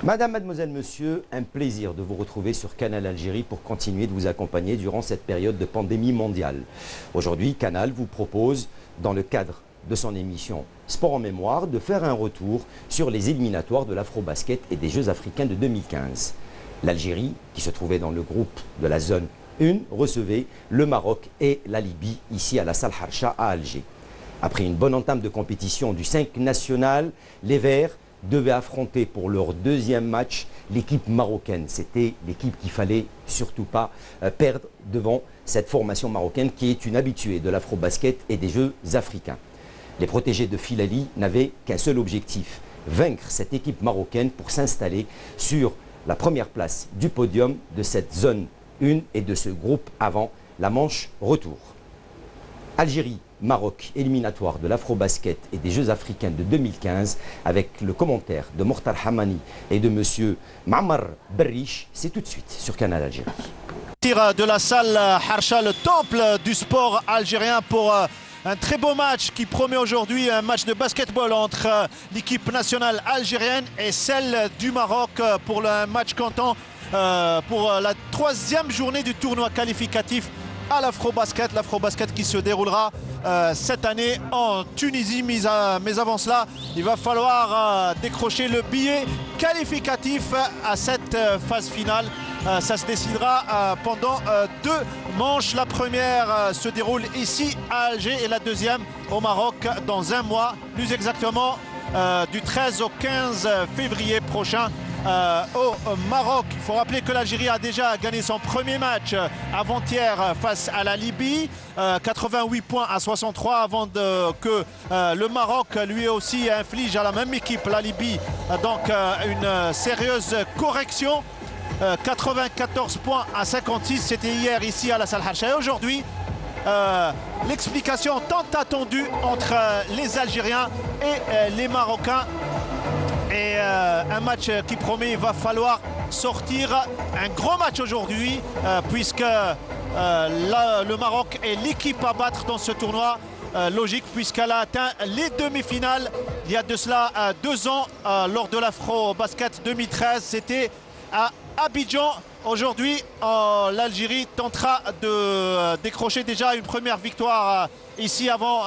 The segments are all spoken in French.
Madame, mademoiselle, monsieur, un plaisir de vous retrouver sur Canal Algérie pour continuer de vous accompagner durant cette période de pandémie mondiale. Aujourd'hui, Canal vous propose, dans le cadre de son émission Sport en mémoire, de faire un retour sur les éliminatoires de l'Afro-Basket et des Jeux africains de 2015. L'Algérie, qui se trouvait dans le groupe de la zone 1, recevait le Maroc et la Libye, ici à la Salle Harsha à Alger. Après une bonne entame de compétition du 5 national, les Verts devaient affronter pour leur deuxième match l'équipe marocaine. C'était l'équipe qu'il ne fallait surtout pas perdre devant cette formation marocaine qui est une habituée de l'afro-basket et des Jeux africains. Les protégés de Filali n'avaient qu'un seul objectif, vaincre cette équipe marocaine pour s'installer sur la première place du podium de cette zone 1 et de ce groupe avant la manche retour. Algérie, Maroc, éliminatoire de l'Afro-Basket et des Jeux africains de 2015 avec le commentaire de Mortal Hamani et de monsieur Ma'mar Berriche. C'est tout de suite sur Canal Algérie. Tir de la salle Harsha, le temple du sport algérien pour un très beau match qui promet aujourd'hui un match de basketball entre l'équipe nationale algérienne et celle du Maroc pour le match comptant pour la troisième journée du tournoi qualificatif à l'Afro-Basket qui se déroulera cette année en Tunisie. Mais avant cela, il va falloir décrocher le billet qualificatif à cette phase finale. Ça se décidera pendant deux manches. La première se déroule ici à Alger et la deuxième au Maroc dans un mois, plus exactement du 13 au 15 février prochain. Au Maroc. Il faut rappeler que l'Algérie a déjà gagné son premier match avant-hier face à la Libye, 88 points à 63 avant que le Maroc lui aussi inflige à la même équipe, la Libye, donc une sérieuse correction. 94 points à 56, c'était hier ici à la Salle Harsha. Et aujourd'hui, l'explication tant attendue entre les Algériens et les Marocains. Et un match qui promet, il va falloir sortir un gros match aujourd'hui puisque le Maroc est l'équipe à battre dans ce tournoi. Logique puisqu'elle a atteint les demi-finales il y a de cela 2 ans lors de l'Afro-Basket 2013. C'était à Abidjan. Aujourd'hui, l'Algérie tentera de décrocher déjà une première victoire ici avant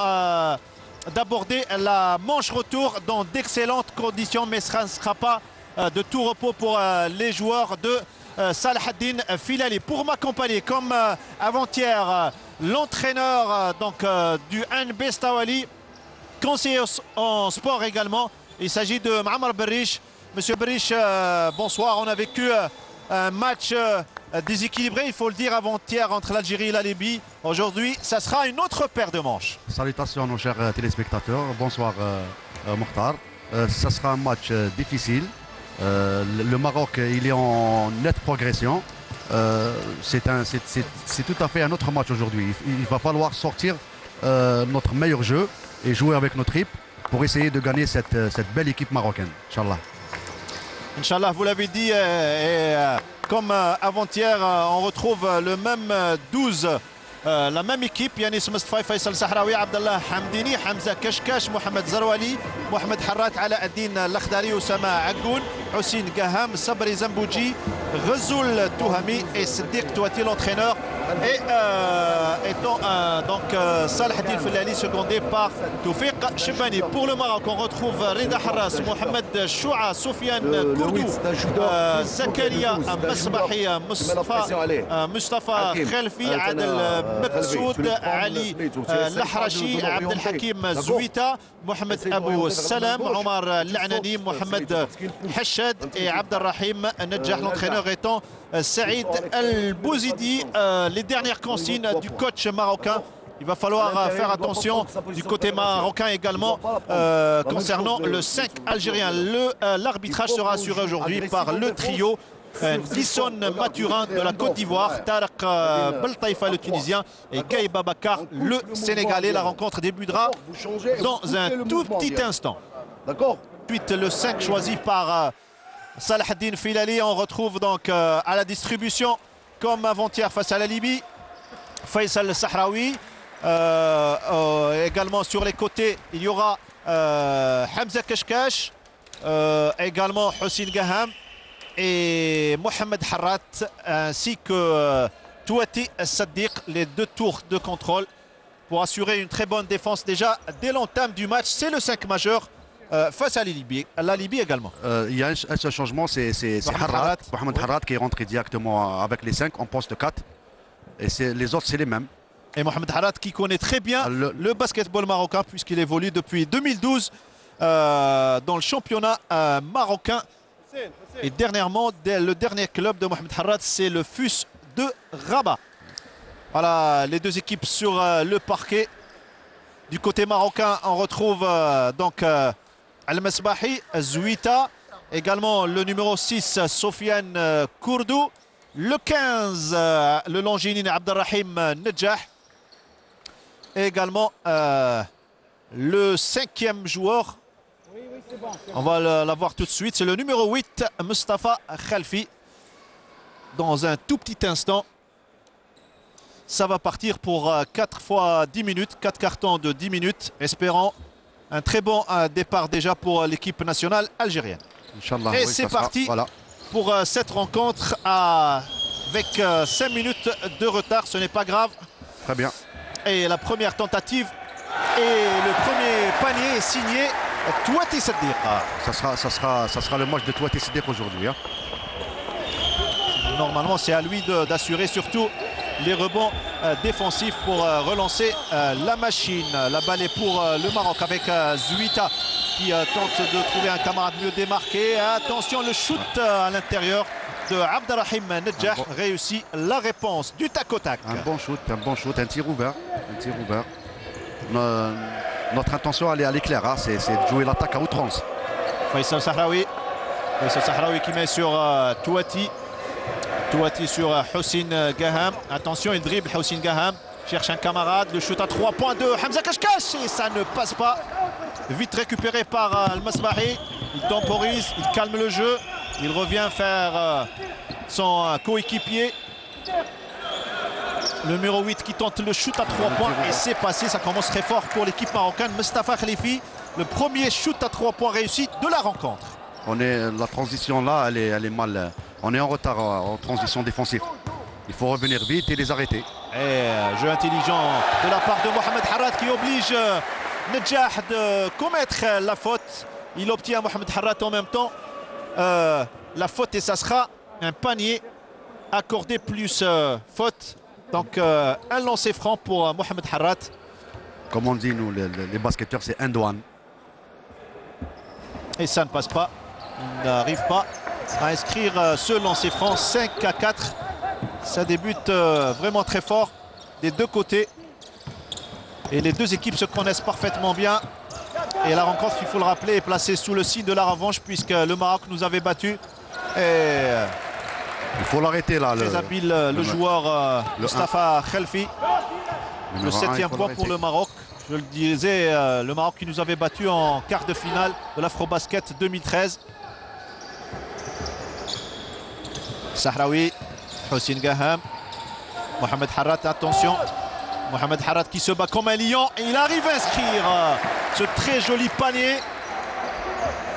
d'aborder la manche retour dans d'excellentes conditions, mais ce ne sera pas de tout repos pour les joueurs de Salahaddine Filali. Pour m'accompagner, comme avant-hier, l'entraîneur du NB Stawali, conseiller en sport également. Il s'agit de Ma'mar Berriche. Monsieur Berriche, bonsoir. On a vécu un match déséquilibré, il faut le dire, avant-hier entre l'Algérie et la Libye. Aujourd'hui, ça sera une autre paire de manches. Salutations à nos chers téléspectateurs. Bonsoir Mokhtar. Ça sera un match difficile. Le Maroc, il est en nette progression. C'est tout à fait un autre match aujourd'hui. Il va falloir sortir notre meilleur jeu et jouer avec notre équipe pour essayer de gagner cette belle équipe marocaine. Inch'Allah. Inch'Allah, vous l'avez dit, comme avant-hier, on retrouve le même 12, la même équipe. Yanis Mustapha, Faisal Sahraoui, Abdallah Hamdini, Hamza Kashkash, Mohamed Zarouali, Mohamed Harrat, Ala Addin Lakhdari, Oussama Agoun, Hussein Gaham, Sabri Zambouji, Rezoul Touhami et Siddiq Touati, l'entraîneur. Et étant Salahaddine Filali secondé par Toufiq Chibani. Pour le Maroc, on retrouve Rida Harras, Mohamed Choua, Soufiane Kourdou, Zakaria Masbahi, Mustafa Khelfi, Adel Meksoud, Ali Lahrachi, Abdel Hakim Zouita, Mohamed Abou Salam, Omar L'Anani, Mohamed Hachad et Abdel Rahim Nedjah, l'entraîneur étant Saïd El-Bouzidi. Les dernières consignes du coach marocain. Il va falloir faire attention du côté marocain également concernant le 5 algérien. L'arbitrage sera assuré aujourd'hui par le trio Nisson Mathurin de la Côte d'Ivoire, Tarek Beltaïfa le Tunisien et Gaï Babakar le Sénégalais. La rencontre débutera dans un tout petit instant. Ensuite, le 5 choisi par Salahaddine Filali. On retrouve donc à la distribution comme avant-hier face à la Libye, Faisal Sahraoui. Également sur les côtés, il y aura Hamza Kashkash, également Hussein Gaham, et Mohamed Harrat ainsi que Touati Saddiq, les deux tours de contrôle pour assurer une très bonne défense déjà dès l'entame du match. C'est le 5 majeur face à la Libye également. Il y a un seul changement, c'est Mohamed Harrat qui est rentré directement avec les 5 en poste 4. Et les autres, c'est les mêmes. Et Mohamed Harrat qui connaît très bien le basketball marocain puisqu'il évolue depuis 2012 dans le championnat marocain. Et dernièrement, le dernier club de Mohamed Harrat, c'est le FUS de Rabat. Voilà les deux équipes sur le parquet. Du côté marocain, on retrouve donc Al-Mesbahi, Zouita, également le numéro 6, Sofiane Kourdou, le 15, le Longinin Abdelrahim Nedjah, et également le 5e joueur. On va l'avoir tout de suite, c'est le numéro 8, Mustafa Khalfi. Dans un tout petit instant, ça va partir pour 4 fois 10 minutes, 4 cartons de 10 minutes, espérant un très bon départ déjà pour l'équipe nationale algérienne. Inch'Allah, et oui, c'est parti pour cette rencontre avec 5 minutes de retard, ce n'est pas grave. Très bien. Et la première tentative et le premier panier est signé Touati Saddiq. Ça sera le match de Touati Saddiq aujourd'hui. Hein. Normalement, c'est à lui d'assurer surtout les rebonds défensifs pour relancer la machine. La balle est pour le Maroc avec Zouita qui tente de trouver un camarade mieux démarqué. Attention, le shoot à l'intérieur de Abdelrahim Nedjah réussit la réponse du tac au tac. Un bon shoot, un tir ouvert. Notre intention, elle est claire, hein, c'est de jouer l'attaque à outrance. Faisal Sahraoui qui met sur Touati. Touati sur Houssine Gaham. Attention, il dribble Houssine Gaham. Cherche un camarade. Le shoot à 3 points de Hamza Kashkash. Et ça ne passe pas. Vite récupéré par Al-Mesbahi. Il temporise, il calme le jeu. Il revient faire son coéquipier. Le numéro 8 qui tente le shoot à 3 points. Et c'est passé. Ça commence très fort pour l'équipe marocaine. Mustafa Khalifi. Le premier shoot à 3 points réussi de la rencontre. La transition là, elle est mal. On est en retard en transition défensive. Il faut revenir vite et les arrêter. Et jeu intelligent de la part de Mohamed Harrat qui oblige Nedjah de commettre la faute. Il obtient Mohamed Harrat en même temps la faute et ça sera un panier accordé plus faute. Donc un lancer franc pour Mohamed Harrat. Comme on dit nous les basketteurs, c'est un douane. Et ça ne passe pas. Il n'arrive pas à inscrire ce lancer franc. 5-4. Ça débute vraiment très fort des deux côtés. Et les deux équipes se connaissent parfaitement bien. Et la rencontre, il faut le rappeler, est placée sous le signe de la revanche puisque le Maroc nous avait battus. Et il faut l'arrêter là. Très habile le joueur Mustafa Khalfi. Le 7e point pour le Maroc. Je le disais, le Maroc qui nous avait battus en quart de finale de l'Afrobasket 2013. Sahraoui, Houssine Gaham, Mohamed Harrat, attention. Mohamed Harrat qui se bat comme un lion et il arrive à inscrire ce très joli panier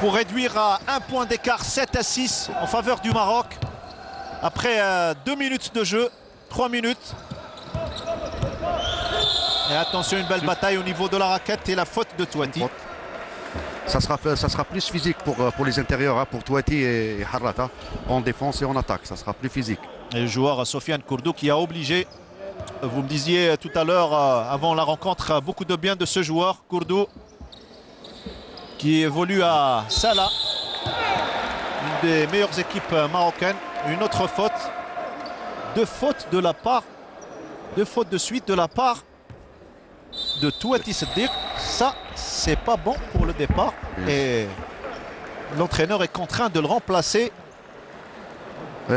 pour réduire à 1 point d'écart, 7-6 en faveur du Maroc. Après 2 minutes de jeu, 3 minutes. Et attention, une belle bataille au niveau de la raquette et la faute de Touati. Ça sera plus physique pour les intérieurs, hein, pour Touati et Harrat, hein, en défense et en attaque. Ça sera plus physique. Et le joueur Sofiane Kourdou qui a obligé, vous me disiez tout à l'heure avant la rencontre, beaucoup de bien de ce joueur, Kourdou, qui évolue à Salah, une des meilleures équipes marocaines. Une autre faute, 2 fautes de la part, 2 fautes de suite de la part de Touati Saddiq. Ça, c'est pas bon pour le départ. Et l'entraîneur est contraint de le remplacer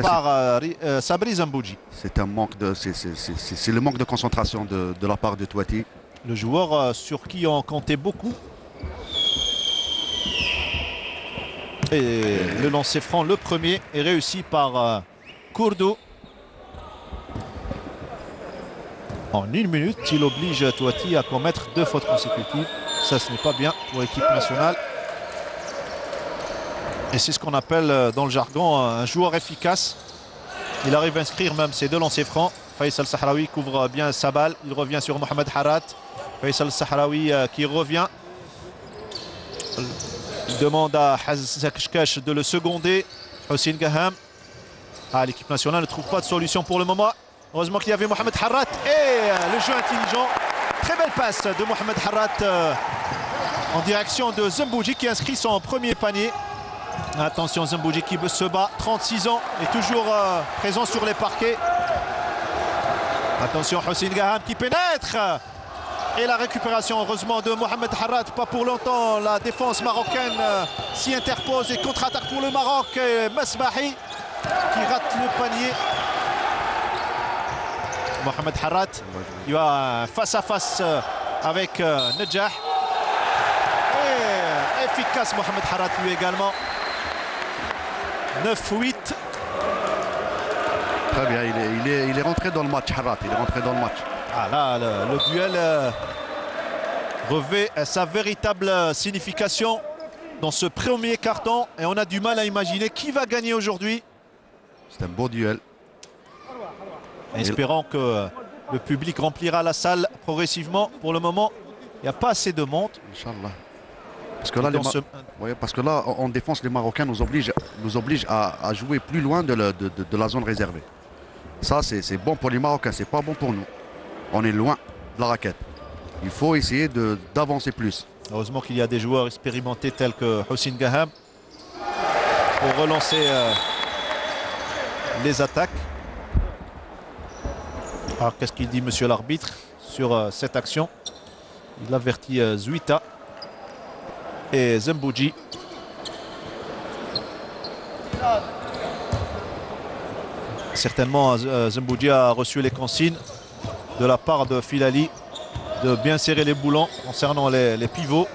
par Sabri Zambouji. C'est le manque de concentration de la part de Touati. Le joueur sur qui on comptait beaucoup. Et le lancer franc, le premier, est réussi par Kourdou. En 1 minute, il oblige Touati à commettre 2 fautes consécutives. Ça, ce n'est pas bien pour l'équipe nationale. Et c'est ce qu'on appelle dans le jargon un joueur efficace. Il arrive à inscrire même ses 2 lancers francs. Faisal Sahraoui couvre bien sa balle. Il revient sur Mohamed Harat. Faisal Sahraoui qui revient. Il demande à Hamza Keshkesh de le seconder. Hossein Gaham. L'équipe nationale ne trouve pas de solution pour le moment. Heureusement qu'il y avait Mohamed Harat. Et le jeu intelligent. Très belle passe de Mohamed Harat en direction de Zembouji qui inscrit son premier panier. Attention, Zembouji qui se bat, 36 ans, et toujours présent sur les parquets. Attention, Hossein Gaham qui pénètre. Et la récupération, heureusement, de Mohamed Harat. Pas pour longtemps, la défense marocaine s'y interpose et contre-attaque pour le Maroc. Et Masbahi qui rate le panier. Mohamed Harat, il va face à face avec Nedjah. Et efficace Mohamed Harat lui également. 9-8. Très bien, il est rentré dans le match, Harat, il est rentré dans le match. Là, le duel revêt sa véritable signification dans ce premier carton. Et on a du mal à imaginer qui va gagner aujourd'hui. C'est un beau duel. Espérons que le public remplira la salle progressivement. Pour le moment, il n'y a pas assez de monde. Inch'Allah. Parce que là, en défense, les Marocains nous obligent à jouer plus loin de la zone réservée. Ça, c'est bon pour les Marocains, c'est pas bon pour nous. On est loin de la raquette. Il faut essayer d'avancer plus. Heureusement qu'il y a des joueurs expérimentés tels que Hossein Gaham pour relancer les attaques. Alors, qu'est-ce qu'il dit, monsieur l'arbitre, sur cette action? Il avertit Zouita et Zembouji. Certainement, Zembouji a reçu les consignes de la part de Filali de bien serrer les boulons concernant les pivots.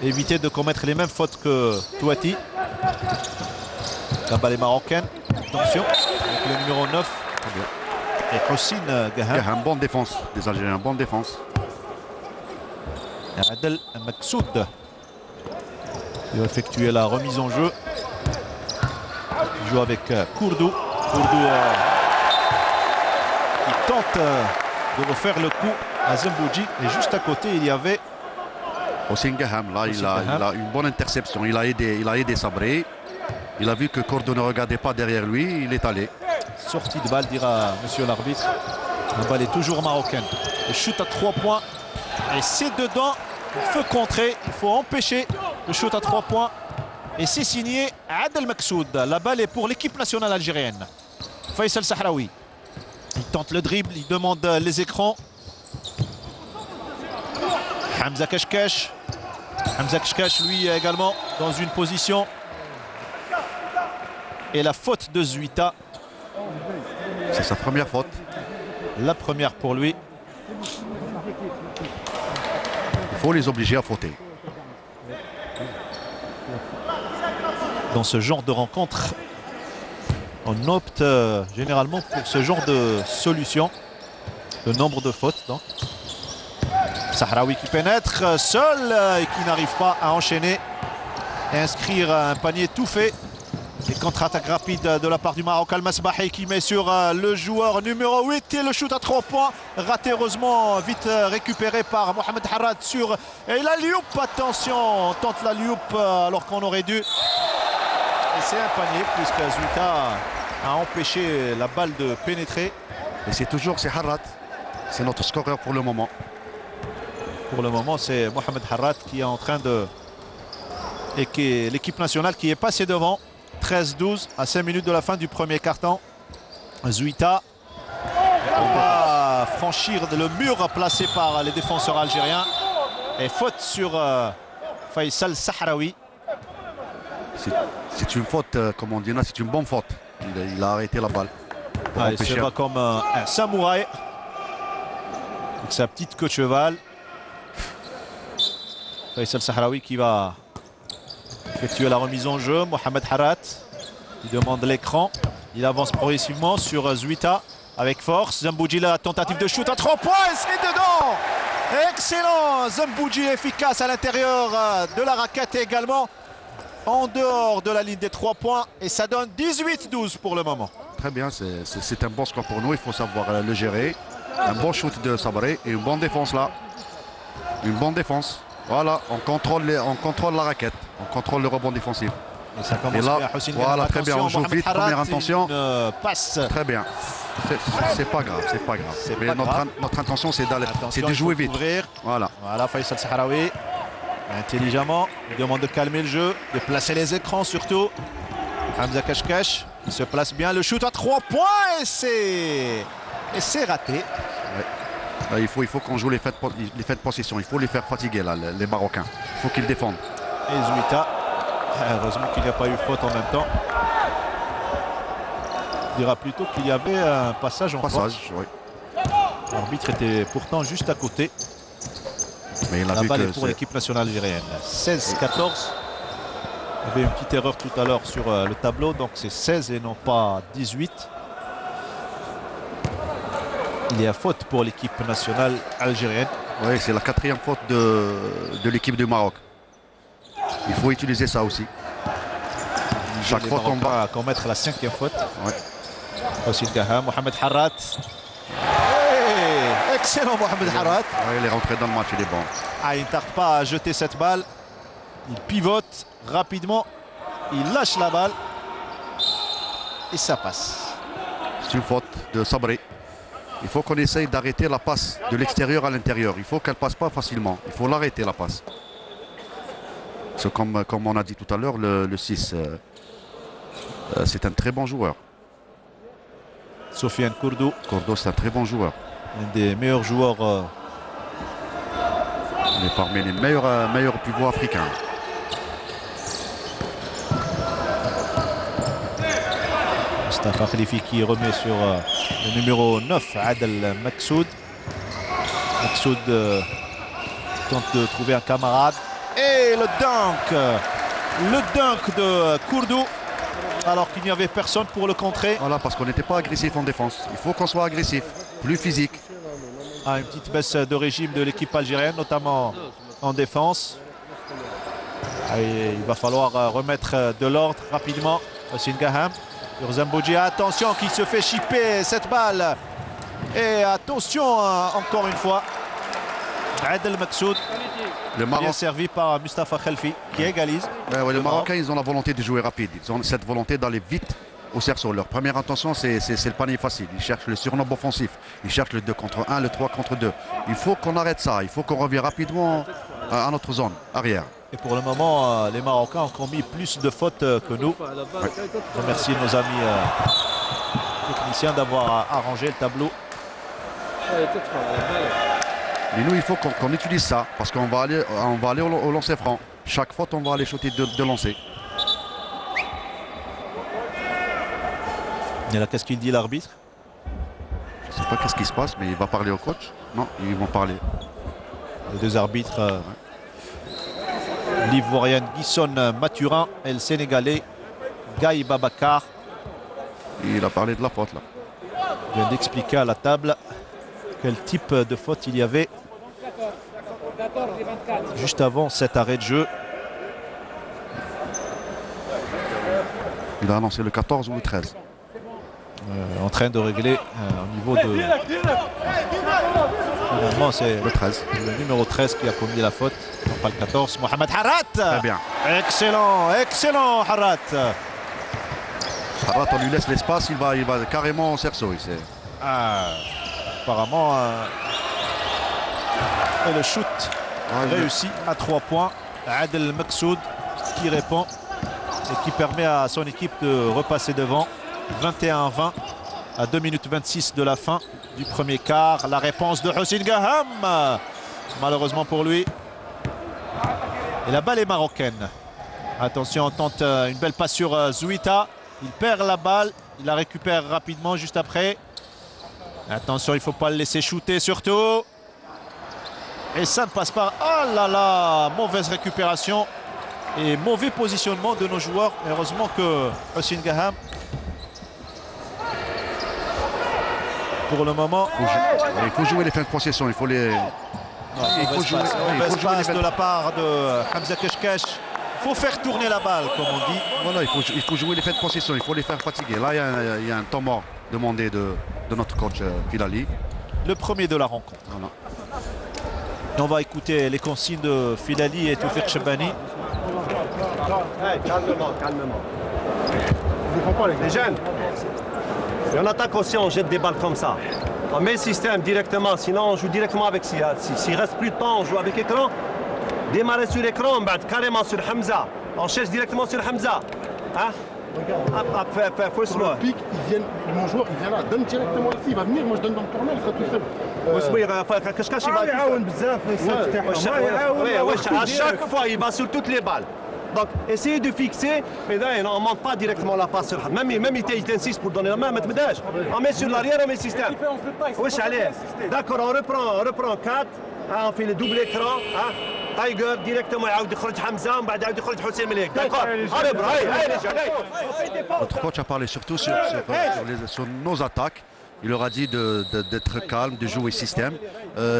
Éviter de commettre les mêmes fautes que Touati. La balle est marocaine. Attention, avec le numéro 9. Et Hossein Gaham. Bonne défense, des Algériens, bonne défense. Adel Maksoud. Il va effectuer la remise en jeu. Il joue avec Kourdou. Kourdou qui tente de refaire le coup à Zembouji. Et juste à côté, il y avait Hossein Gaham. Là, il a une bonne interception. Il a aidé Sabré. Il a vu que Kourdou ne regardait pas derrière lui. Il est allé. Sortie de balle, dira monsieur l'arbitre. La balle est toujours marocaine. Le shoot à 3 points. Et c'est dedans. Il faut contrer. Il faut empêcher le shoot à 3 points. Et c'est signé Adel Maksoud. La balle est pour l'équipe nationale algérienne. Faisal Sahraoui. Il tente le dribble. Il demande les écrans. Hamza Keshkesh. Hamza Keshkesh, lui, également dans une position. Et la faute de Zouita. C'est sa première faute. La première pour lui. Il faut les obliger à fauter. Dans ce genre de rencontre, on opte généralement pour ce genre de solution. Le nombre de fautes, donc. Sahraoui qui pénètre seul et qui n'arrive pas à enchaîner et inscrire un panier tout fait. Et contre-attaque rapide de la part du Maroc. Al-Masbahi qui met sur le joueur numéro 8 et le shoot à 3 points. Raté heureusement, vite récupéré par Mohamed Harat sur... Et la loup, attention, on tente la loup alors qu'on aurait dû. Et c'est un panier puisque Zouita a empêché la balle de pénétrer. Et c'est Harat. C'est notre scoreur pour le moment. Pour le moment, c'est Mohamed Harat qui est en train de... Et qui est l'équipe nationale qui est passée devant. 13-12 à 5 minutes de la fin du premier quart-temps. Zouita va franchir le mur placé par les défenseurs algériens. Et faute sur Faisal Sahraoui. C'est une faute, comme on dit là, c'est une bonne faute. Il a arrêté la balle. Il se bat comme un samouraï. Avec sa petite queue de cheval. Faisal Sahraoui qui va effectuer la remise en jeu. Mohamed Harat, il demande l'écran. Il avance progressivement sur Zouita avec force. Zembouji, la tentative de shoot à 3 points et c'est dedans. Excellent. Zembouji efficace à l'intérieur de la raquette également. en dehors de la ligne des 3 points et ça donne 18-12 pour le moment. Très bien, c'est un bon score pour nous, il faut savoir le gérer. Un bon shoot de Sabré et une bonne défense là. Une bonne défense. Voilà, on contrôle la raquette, on contrôle le rebond défensif. Et ça commence là, bien. Voilà, très bien, on joue vite, première intention. Passe. Très bien. C'est pas grave, c'est pas grave. Mais notre intention, c'est de jouer vite. Voilà. Voilà, Faisal Sahraoui. Intelligemment, il demande de calmer le jeu, de placer les écrans surtout. Hamza Kashkash, il se place bien, le shoot à 3 points et c'est raté. Ouais. Là, il faut qu'on joue les faits de possession, il faut les faire fatiguer là, les Marocains. Il faut qu'ils défendent. Et Zouita, heureusement qu'il n'y a pas eu faute en même temps. On dira plutôt qu'il y avait un passage en faute. Oui. L'arbitre était pourtant juste à côté. Mais la balle est pour l'équipe nationale algérienne. 16-14. Il y avait une petite erreur tout à l'heure sur le tableau, donc c'est 16 et non pas 18. Il y a faute pour l'équipe nationale algérienne. Oui, c'est la 4e faute de l'équipe du Maroc. Il faut utiliser ça aussi. Chaque faute, on va commettre la 5e faute. Aussi Gaham, Mohamed Harrat. Excellent Mohamed Harrat. Ouais, il est rentré dans le match, il est bon. Ah, il ne tarde pas à jeter cette balle. Il pivote rapidement. Il lâche la balle. Et ça passe. C'est une faute de Sabri. Il faut qu'on essaye d'arrêter la passe de l'extérieur à l'intérieur. Il faut qu'elle ne passe pas facilement. Il faut l'arrêter la passe. C'est comme on a dit tout à l'heure, le 6, c'est un très bon joueur. Sofiane Kourdo. Kourdo, c'est un très bon joueur. Un des meilleurs joueurs. Il est parmi les meilleurs pivots africains. Mustafa Khalifi qui remet sur le numéro 9, Adel Maksoud. Maksoud tente de trouver un camarade. Et le dunk de Kourdo, alors qu'il n'y avait personne pour le contrer. Voilà, parce qu'on n'était pas agressif en défense. Il faut qu'on soit agressif, plus physique. Ah, une petite baisse de régime de l'équipe algérienne, notamment en défense. Et il va falloir remettre de l'ordre rapidement. Hossein Gaham, Urzan Boudia, attention qu'il se fait chipper cette balle. Et attention encore une fois, Adel Maksoud. Bien servi par Mustafa Khalfi qui égalise. Ouais, les Marocains, ils ont la volonté de jouer rapide. Ils ont cette volonté d'aller vite au cerceau. Leur première intention, c'est le panier facile. Ils cherchent le surnombre offensif. Ils cherchent le 2 contre 1, le 3 contre 2. Il faut qu'on arrête ça. Il faut qu'on revienne rapidement à notre zone arrière. Et pour le moment, les Marocains ont commis plus de fautes que nous. Ouais. Je remercie nos amis techniciens d'avoir arrangé le tableau. Mais nous, il faut qu'on utilise ça, parce qu'on va aller au lancer franc. Chaque faute, on va aller shooter de lancer. Et là, qu'est-ce qu'il dit l'arbitre? Je ne sais pas qu'est-ce qui se passe, mais il va parler au coach. Non, ils vont parler. Les deux arbitres, l'Ivoirienne Guisson Mathurin et le Sénégalais Gaï Babakar. Il a parlé de la faute là. Il vient d'expliquer à la table quel type de faute il y avait juste avant cet arrêt de jeu. Il a annoncé le 14 ou le 13. En train de régler au niveau de... Finalement, c'est le 13. Le numéro 13 qui a commis la faute, non pas le 14. Mohamed Harrat. Très bien. Excellent, excellent Harrat. Harrat, on lui laisse l'espace, il va carrément au cerceau. Apparemment, et le shoot réussi à 3 points. Adel Maksoud qui répond et qui permet à son équipe de repasser devant. 21-20 à 2 minutes 26 de la fin du premier quart. La réponse de Hossein Gaham, malheureusement pour lui. Et la balle est marocaine. Attention, on tente une belle passe sur Zouita. Il perd la balle, il la récupère rapidement juste après. Attention, il ne faut pas le laisser shooter surtout. Et ça ne passe pas. Oh là là, mauvaise récupération et mauvais positionnement de nos joueurs. Heureusement que Hossein Gaham, pour le moment, il faut jouer les fins de possession. Il faut les. Mauvaise passe de la part de Hamza Kashkash. faut faire tourner la balle, comme on dit. Voilà, il faut jouer les faits de possession, il faut les faire fatiguer. Là, il y a un temps mort demandé de notre coach Filali. Le premier de la rencontre. Voilà. Et on va écouter les consignes de Filali et Toufiq Chebani. Hey, calmement, calmement. Les jeunes, et en attaque aussi, on jette des balles comme ça. On met le système directement, sinon on joue directement avec Siad. S'il reste plus de temps, on joue avec écran. Démarrer sur l'écran, carrément sur Hamza. On cherche directement sur Hamza. Hein? Faut se le pic, mon joueur il vient là, donne directement ici, il va venir, moi je donne dans le corner, il sera tout seul. À chaque fois, il va sur toutes les balles. Donc, essayez de fixer, mais là, on ne monte pas directement la passe sur même il t'insiste pour donner la main, on met sur l'arrière, on met le système. D'accord, on reprend 4, on fait le double écran. Tiger directement يعاود يخرج حمزه ومن بعد يعاود يخرج حسين مليك داكور Notre coach a parlé surtout sur nos attaques. Il leur a dit d'être calme, de jouer système.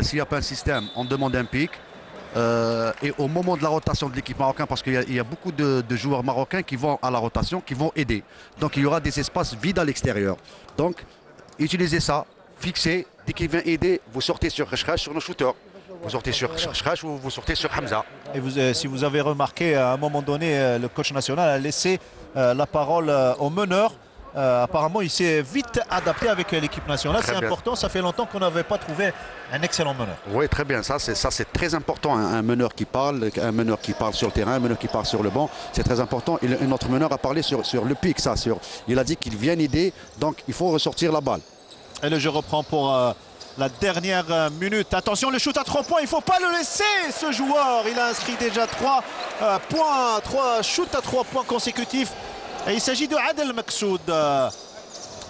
S'il n'y a pas un système, on demande un pic. Et au moment de la rotation de l'équipe marocaine, parce qu'il y a beaucoup de joueurs marocains qui vont à la rotation, qui vont aider. Donc il y aura des espaces vides à l'extérieur. Donc utilisez ça, fixez. Dès qu'il vient aider, vous sortez sur Khashkhash, sur nos shooters. Vous sortez sur Khashkhash ou vous sortez sur Hamza. Et si vous avez remarqué, à un moment donné, le coach national a laissé la parole au meneur. Apparemment, il s'est vite adapté avec l'équipe nationale. C'est important, ça fait longtemps qu'on n'avait pas trouvé un excellent meneur. Oui, très bien. Ça, c'est très important. Un meneur qui parle sur le terrain, un meneur qui parle sur le banc. C'est très important. Et notre meneur a parlé sur le pic. Il a dit qu'il vient aider, donc il faut ressortir la balle. Et le jeu reprend pour la dernière minute. Attention, le shoot à 3 points. Il ne faut pas le laisser, ce joueur. Il a inscrit déjà 3 points, 3 shoots à 3 points consécutifs. Et il s'agit de Adel Maksoud.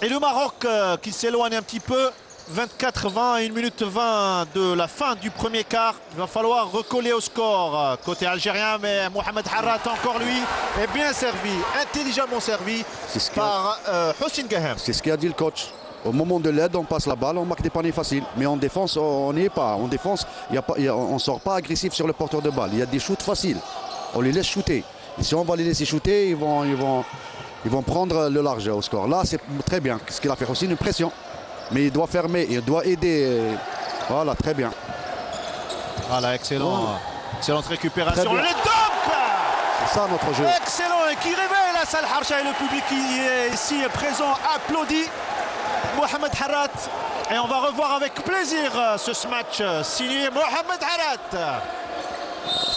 Et le Maroc qui s'éloigne un petit peu. 24-20, 1 minute 20 de la fin du premier quart. Il va falloir recoller au score côté algérien. Mais Mohamed Harrat, encore lui, est bien servi, intelligemment servi par Hossein Gahem. C'est ce qu'a dit le coach. Au moment de l'aide, on passe la balle, on marque des paniers faciles. Mais en défense, on n'y est pas. En défense, on ne sort pas agressif sur le porteur de balle. Il y a des shoots faciles. On les laisse shooter. Et si on va les laisser shooter, ils vont prendre le large au score. Là, c'est très bien. Ce qu'il a fait aussi, une pression. Mais il doit fermer, il doit aider. Voilà, très bien. Voilà, excellente récupération. Le dunk! C'est ça notre jeu. Excellent, et qui réveille la salle Harsha et le public qui est ici présent applaudit Mohamed Harrat. Et on va revoir avec plaisir ce match signé Mohamed Harrat.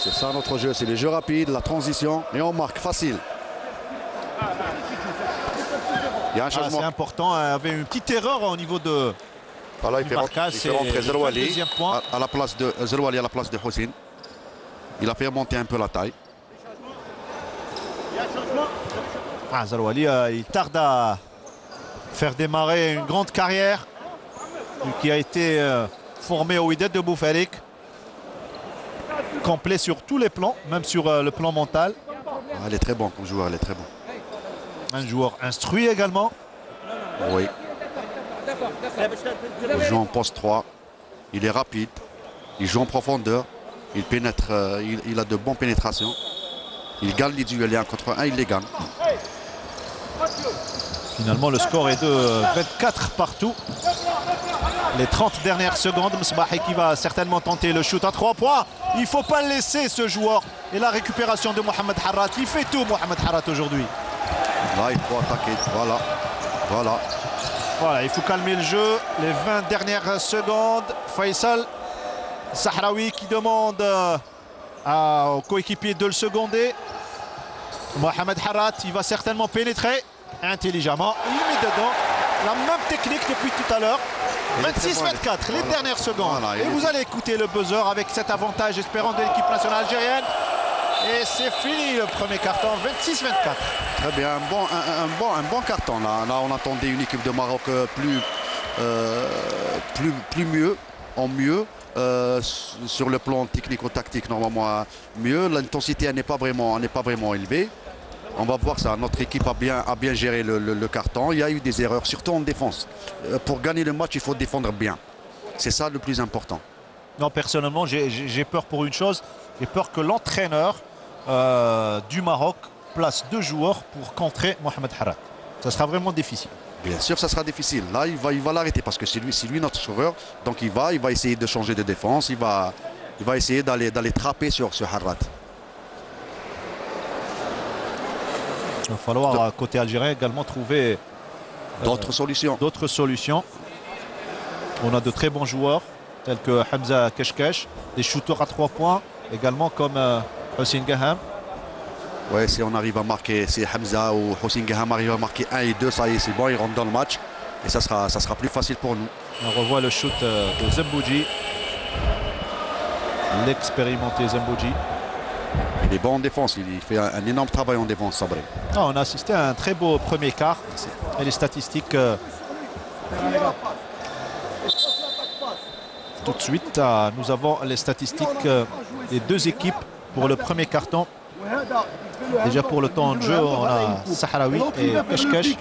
C'est ça notre jeu, c'est les jeux rapides, la transition, et on marque facile. Il y a un changement. C'est important, il y avait une petite erreur au niveau de voilà, il fait rentrer Zerouali à la place de Zerouali à la place de Hossein. Il a fait monter un peu la taille. Zerouali, il tarde à faire démarrer une grande carrière qui a été formée au Wydad de Boufalik. Complet sur tous les plans, même sur le plan mental. Elle est très bon comme joueur, elle est très bon. Un joueur instruit également. Oui. Il joue en poste 3. Il est rapide. Il joue en profondeur. Il pénètre. Il a de bonnes pénétrations. Il gagne les duels 1 contre 1. Il les gagne. Finalement, le score est de 24 partout. Les 30 dernières secondes. Msbahi qui va certainement tenter le shoot à 3 points. Il ne faut pas le laisser, ce joueur. Et la récupération de Mohamed Harrat. Il fait tout, Mohamed Harrat, aujourd'hui. Là, il faut attaquer. Voilà, il faut calmer le jeu. Les 20 dernières secondes. Faisal Sahraoui qui demande au coéquipier de le seconder. Mohamed Harrat, il va certainement pénétrer intelligemment. Il met dedans. La même technique depuis tout à l'heure. 26-24, les dernières secondes. Voilà, et vous allez écouter le buzzer avec cet avantage espérant de l'équipe nationale algérienne. Et c'est fini le premier carton, 26-24. Très bien, un bon carton. Là, on attendait une équipe de Maroc en mieux. Sur le plan technico-tactique, normalement mieux. L'intensité n'est pas vraiment élevée. On va voir ça. Notre équipe a bien géré le carton. Il y a eu des erreurs, surtout en défense. Pour gagner le match, il faut défendre bien. C'est ça le plus important. Non, personnellement, j'ai peur pour une chose. J'ai peur que l'entraîneur du Maroc place 2 joueurs pour contrer Mohamed Harat. Ça sera vraiment difficile. Bien sûr, ça sera difficile. Là, il va l'arrêter parce que c'est lui notre sauveur. Donc il va essayer de changer de défense. Il va essayer d'aller trapper sur Harat. Il va falloir, côté algérien, également trouver d'autres solutions. On a de très bons joueurs, tels que Hamza Keshkesh, des shooters à 3 points, également comme Hossein Gaham. Ouais, si on arrive à marquer, si Hamza ou Hossein Gaham arrivent à marquer 1 et 2, ça y est, c'est bon, ils rentrent dans le match. Et ça sera plus facile pour nous. On revoit le shoot de Zembouji, l'expérimenté Zembouji. Il est bon en défense, il fait un énorme travail en défense, Sabri. On a assisté à un très beau premier quart. Et les statistiques, tout de suite, nous avons les statistiques des deux équipes pour le premier carton. Déjà pour le temps de jeu, on a Sahraoui et Keshkesh.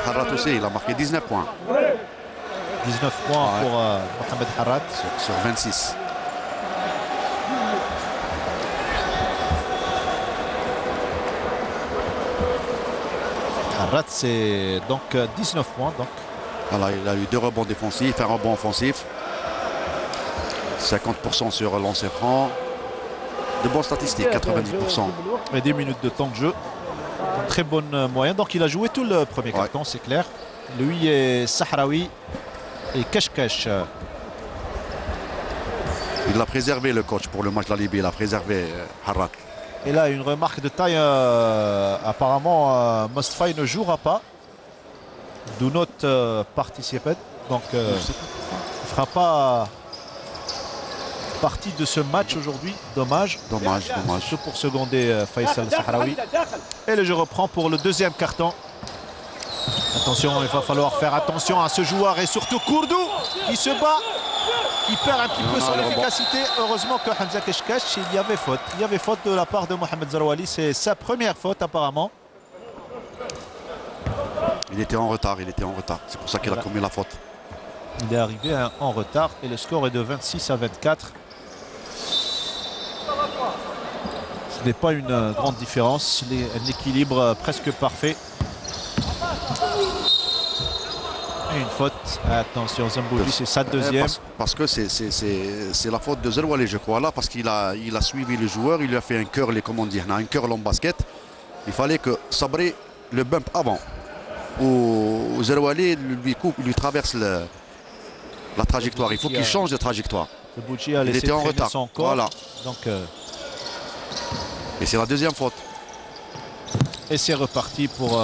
Harat aussi, il a marqué 19 points. 19 points pour Mohamed Harat. Sur 26. Harat, c'est donc 19 points. Donc. Voilà, il a eu 2 rebonds défensifs, un rebond offensif. 50% sur lancer franc. De bonnes statistiques, 90%. Et 10 minutes de temps de jeu. Très bonne moyenne. Donc il a joué tout le premier carton, c'est clair. Lui est Sahraoui et Keshkesh. Il l'a préservé, le coach, pour le match de la Libye. Il a préservé Harat. Et là, une remarque de taille. Apparemment, Mostfaï ne jouera pas. Do not participate. Donc, il ne fera pas partie de ce match aujourd'hui. Dommage. Dommage. Surtout pour seconder Faisal Sahraoui. Et le jeu reprend pour le deuxième carton. Attention, il va falloir faire attention à ce joueur et surtout Kourdou qui se bat, qui perd un petit peu son efficacité. Heureusement que Hamza Keshkesh, il y avait faute. Il y avait faute de la part de Mohamed Zarouali. C'est sa première faute apparemment. Il était en retard. C'est pour ça qu'il a commis la faute. Il est arrivé en retard et le score est de 26 à 24. Ce n'est pas une grande différence. Un équilibre presque parfait. Et une faute. Attention, Zembouji, c'est sa deuxième. Parce que c'est la faute de Zarouali, je crois, là, parce qu'il a suivi le joueur, il lui a fait un curl, comment dire, un curl en basket. Il fallait que Sabri le bump avant. Ou Zarouali lui traverse la trajectoire. Il faut qu'il change de trajectoire. Zembouji a laissé traîner son corps. Voilà. Donc, et c'est la deuxième faute. Et c'est reparti pour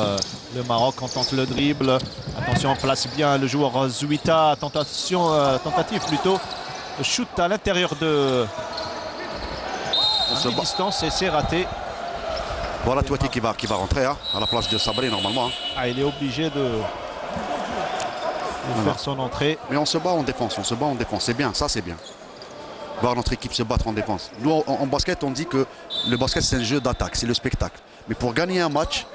le Maroc. On tente le dribble. Attention, on place bien le joueur Zouita. Tentative plutôt. Le shoot à l'intérieur de distance et c'est raté. Voilà Touati qui va rentrer à la place de Sabri normalement. Il est obligé de faire son entrée. Mais on se bat en défense, c'est bien, ça c'est bien. Voir notre équipe se battre en défense. Nous en basket on dit que le basket c'est un jeu d'attaque, c'est le spectacle. Mais pour gagner un match,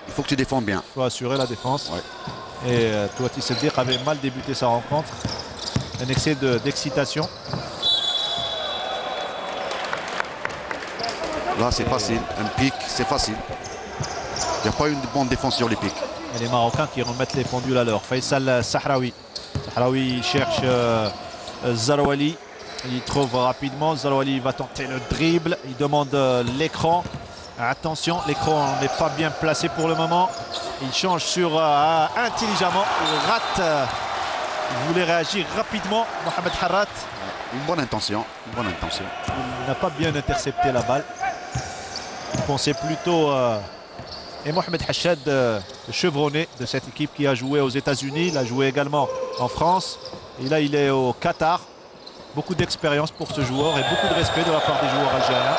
il faut que tu défends bien. Il faut assurer la défense. Et Touati Seddiq avait mal débuté sa rencontre. Un excès d'excitation. Là c'est facile, un pic c'est facile. Il n'y a pas une bonne défense sur les pics. Et les Marocains qui remettent les pendules à l'heure. Faisal Sahraoui. Sahraoui cherche Zarouali. Il trouve rapidement. Zarouali va tenter le dribble. Il demande l'écran. Attention, l'écran n'est pas bien placé pour le moment. Il change sur intelligemment. Il rate. Il voulait réagir rapidement. Mohamed Harat. Une bonne intention. Il n'a pas bien intercepté la balle. Il pensait plutôt. Et Mohamed Hachad, le chevronné de cette équipe qui a joué aux États-Unis. Il a joué également en France. Et là, il est au Qatar. Beaucoup d'expérience pour ce joueur et beaucoup de respect de la part des joueurs algériens.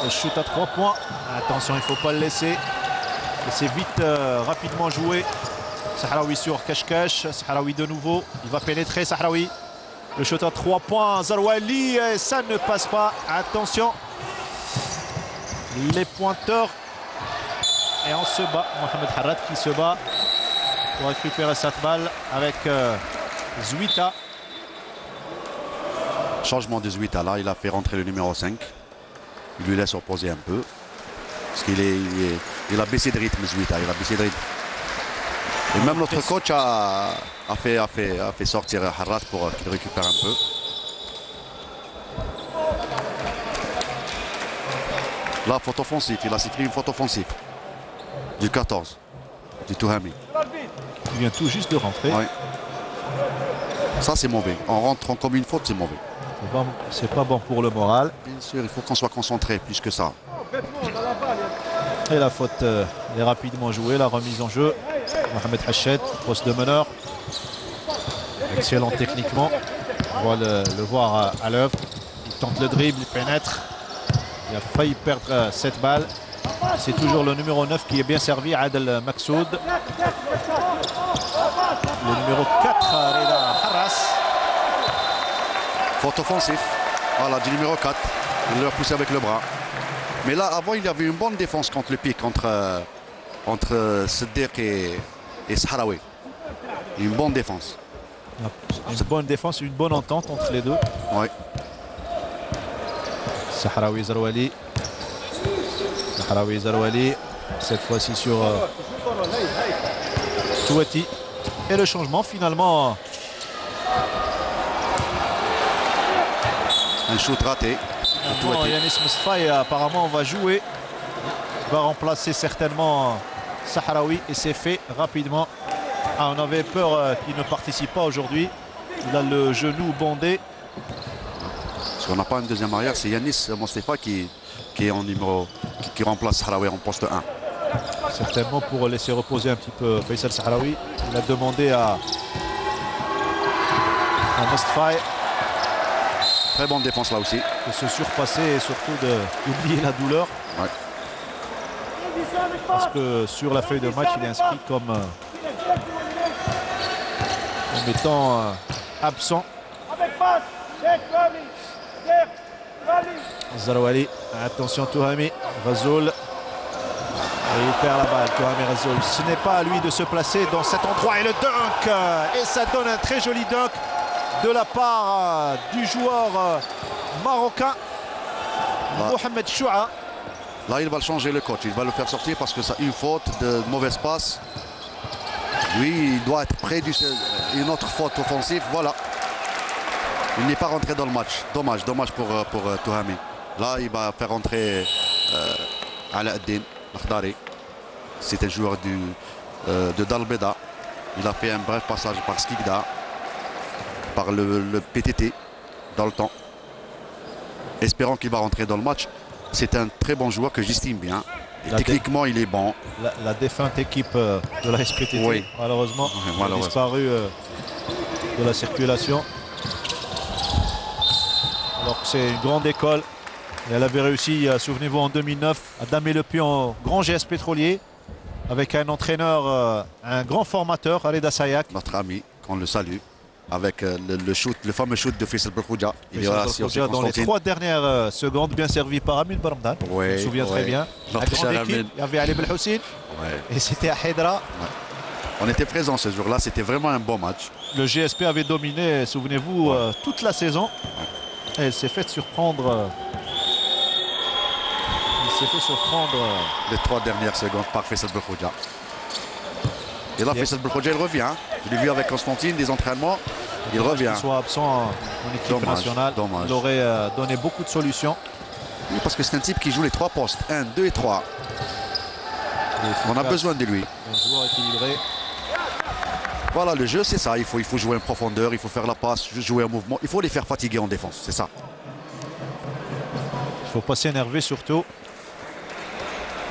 Le shoot à 3 points. Attention, il ne faut pas le laisser. C'est vite, rapidement joué. Sahraoui sur Keshkesh. Sahraoui de nouveau. Il va pénétrer Sahraoui. Le shoot à 3 points. Zarouali. Et ça ne passe pas. Attention. Les pointeurs. Et on se bat. Mohamed Harat qui se bat pour récupérer cette balle avec Zouita. Changement de Zouita là, il a fait rentrer le numéro 5. Il lui laisse reposer un peu. Parce qu'il a baissé de rythme Zouita, il a baissé de rythme. Et même notre coach a fait sortir Harras pour qu'il récupère un peu. Là, faute offensive, il a sifflé une faute offensive. Du 14, du Touhami. Il vient tout juste de rentrer. Ouais. Ça, c'est mauvais. En rentrant comme une faute, c'est mauvais. C'est pas bon pour le moral. Bien sûr, il faut qu'on soit concentré plus que ça. Et la faute est rapidement jouée, la remise en jeu. Mohamed Hachet, poste de meneur. Excellent techniquement. On va le voir à l'œuvre. Il tente le dribble, il pénètre. Il a failli perdre cette balle. C'est toujours le numéro 9 qui est bien servi, Adel Maksoud. Le numéro 4, Reda Harras. Faute offensif. Voilà, du numéro 4. Il l'a poussé avec le bras. Mais là, avant, il y avait une bonne défense contre le pic, entre Siddiq et Sahraoui. Une bonne défense. Une bonne défense, une bonne entente entre les deux. Oui. Sahraoui Zarouali. Sahraoui Zarouali. Cette fois-ci sur Touati. Et le changement finalement. Un shoot raté. Yanis Mustfaï apparemment va jouer. Va remplacer certainement Sahraoui et c'est fait rapidement. Ah, on avait peur qu'il ne participe pas aujourd'hui. Il a le genou bondé. Parce qu'on n'a pas une deuxième arrière, c'est Yanis Mustfaï qui est en numéro, qui remplace Sahraoui en poste 1. Certainement pour laisser reposer un petit peu Faisal Sahraoui. Il a demandé à Mustfaï Très bonne défense là aussi. de se surpasser et surtout d'oublier la douleur. Ouais. Parce que sur la feuille de match, il est inscrit comme étant absent. Zarouali, attention Touhami, Razoul. Et il perd la balle, Touhami Razoul. Ce n'est pas à lui de se placer dans cet endroit. Et le dunk, et ça donne un très joli dunk de la part du joueur marocain, Mohamed Choua. Là, il va le changer le coach, il va le faire sortir parce que ça une faute de mauvaise passe. Lui, il doit être près d'une autre faute offensive. Voilà. Il n'est pas rentré dans le match. Dommage pour Touhami. Là, il va faire rentrer Alaaddin Lakhdari. C'est un joueur de Dalbeda. Il a fait un bref passage par Skikda, par le PTT dans le temps. Espérons qu'il va rentrer dans le match. C'est un très bon joueur que j'estime bien. Et techniquement, il est bon. La défunte équipe de la SPTT, oui, malheureusement, a disparu de la circulation. Alors que c'est une grande école. Et elle avait réussi, souvenez-vous, en 2009, à damer le pied en grand GS pétrolier avec un entraîneur, un grand formateur, Reda Sayak. Notre ami, qu'on le salue, avec le fameux shoot de Faisal Belkhoudia. Il est là dans les 3 dernières secondes, bien servi par Amin Baramdan. Oui, je me souviens très bien. La grande équipe, il y avait Ali Belhoussine et c'était à Hedra. On était présents ce jour-là, c'était vraiment un bon match. Le GSP avait dominé, souvenez-vous, toute la saison. Et elle s'est fait surprendre. Les 3 dernières secondes par Faisal Belkhoudia. Et là, Faisal Belkhoudia, il revient. Je l'ai vu avec Constantine, des entraînements. Il revient. Qu'il soit absent en équipe nationale. Il aurait donné beaucoup de solutions. Oui, parce que c'est un type qui joue les 3 postes. 1, 2 et 3. On a besoin de lui. Un joueur équilibré. Voilà, le jeu, c'est ça. Il faut jouer en profondeur, il faut faire la passe, jouer en mouvement. Il faut les faire fatiguer en défense, c'est ça. Il ne faut pas s'énerver surtout.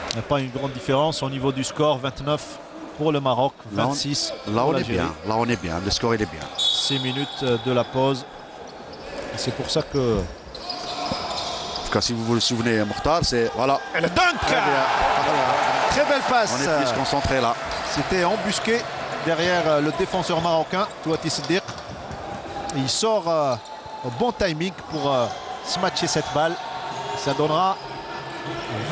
Il n'y a pas une grande différence au niveau du score. 29 pour le Maroc, 26 là on est bien. Là on est bien, le score il est bien. 6 minutes de la pause. C'est pour ça que... En tout cas, si vous vous le souvenez, Mokhtar, c'est... Voilà. Et le dunk. Très belle passe. On est plus concentré là. C'était embusqué derrière le défenseur marocain, Touati Siddiq. Il sort au bon timing pour se matcher cette balle. Ça donnera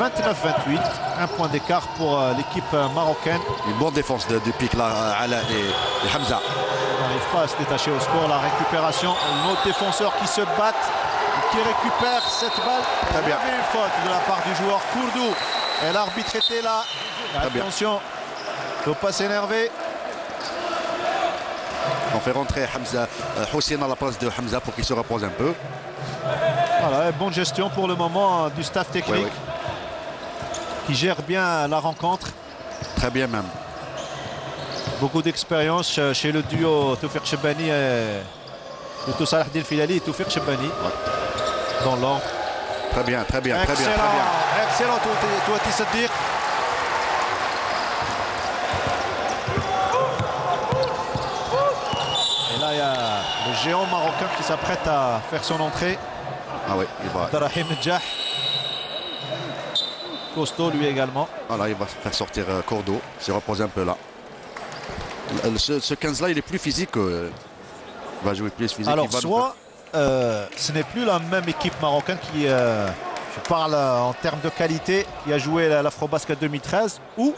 29-28, un point d'écart pour l'équipe marocaine. Une bonne défense de pique là, Ala et Hamza. n'arrive pas à se détacher au score. La récupération, nos défenseurs qui se battent, qui récupèrent cette balle. Très bien. Il y avait une faute de la part du joueur Kourdou. Et l'arbitre était là. Attention, il ne faut pas s'énerver. On fait rentrer Hamza, Hossein à la place de Hamza pour qu'il se repose un peu. Voilà, bonne gestion pour le moment du staff technique qui gère bien la rencontre. Très bien même. Beaucoup d'expérience chez le duo Toufiq Chebani et plutôt Salah Eddine Filali et Toufiq Chebani dans l'ordre. Très bien, très bien, très bien, Excellent, très bien. excellent Touati Saddiq. Et là, il y a le géant marocain qui s'apprête à faire son entrée. Ah oui, il va. Darahim Nedjah. Costaud lui également. Voilà, il va faire sortir Cordo, se repose un peu là. Ce 15-là, il est plus physique. Il va jouer plus physique. Alors, soit ce n'est plus la même équipe marocaine qui, je parle en termes de qualité, qui a joué l'Afrobasket 2013, ou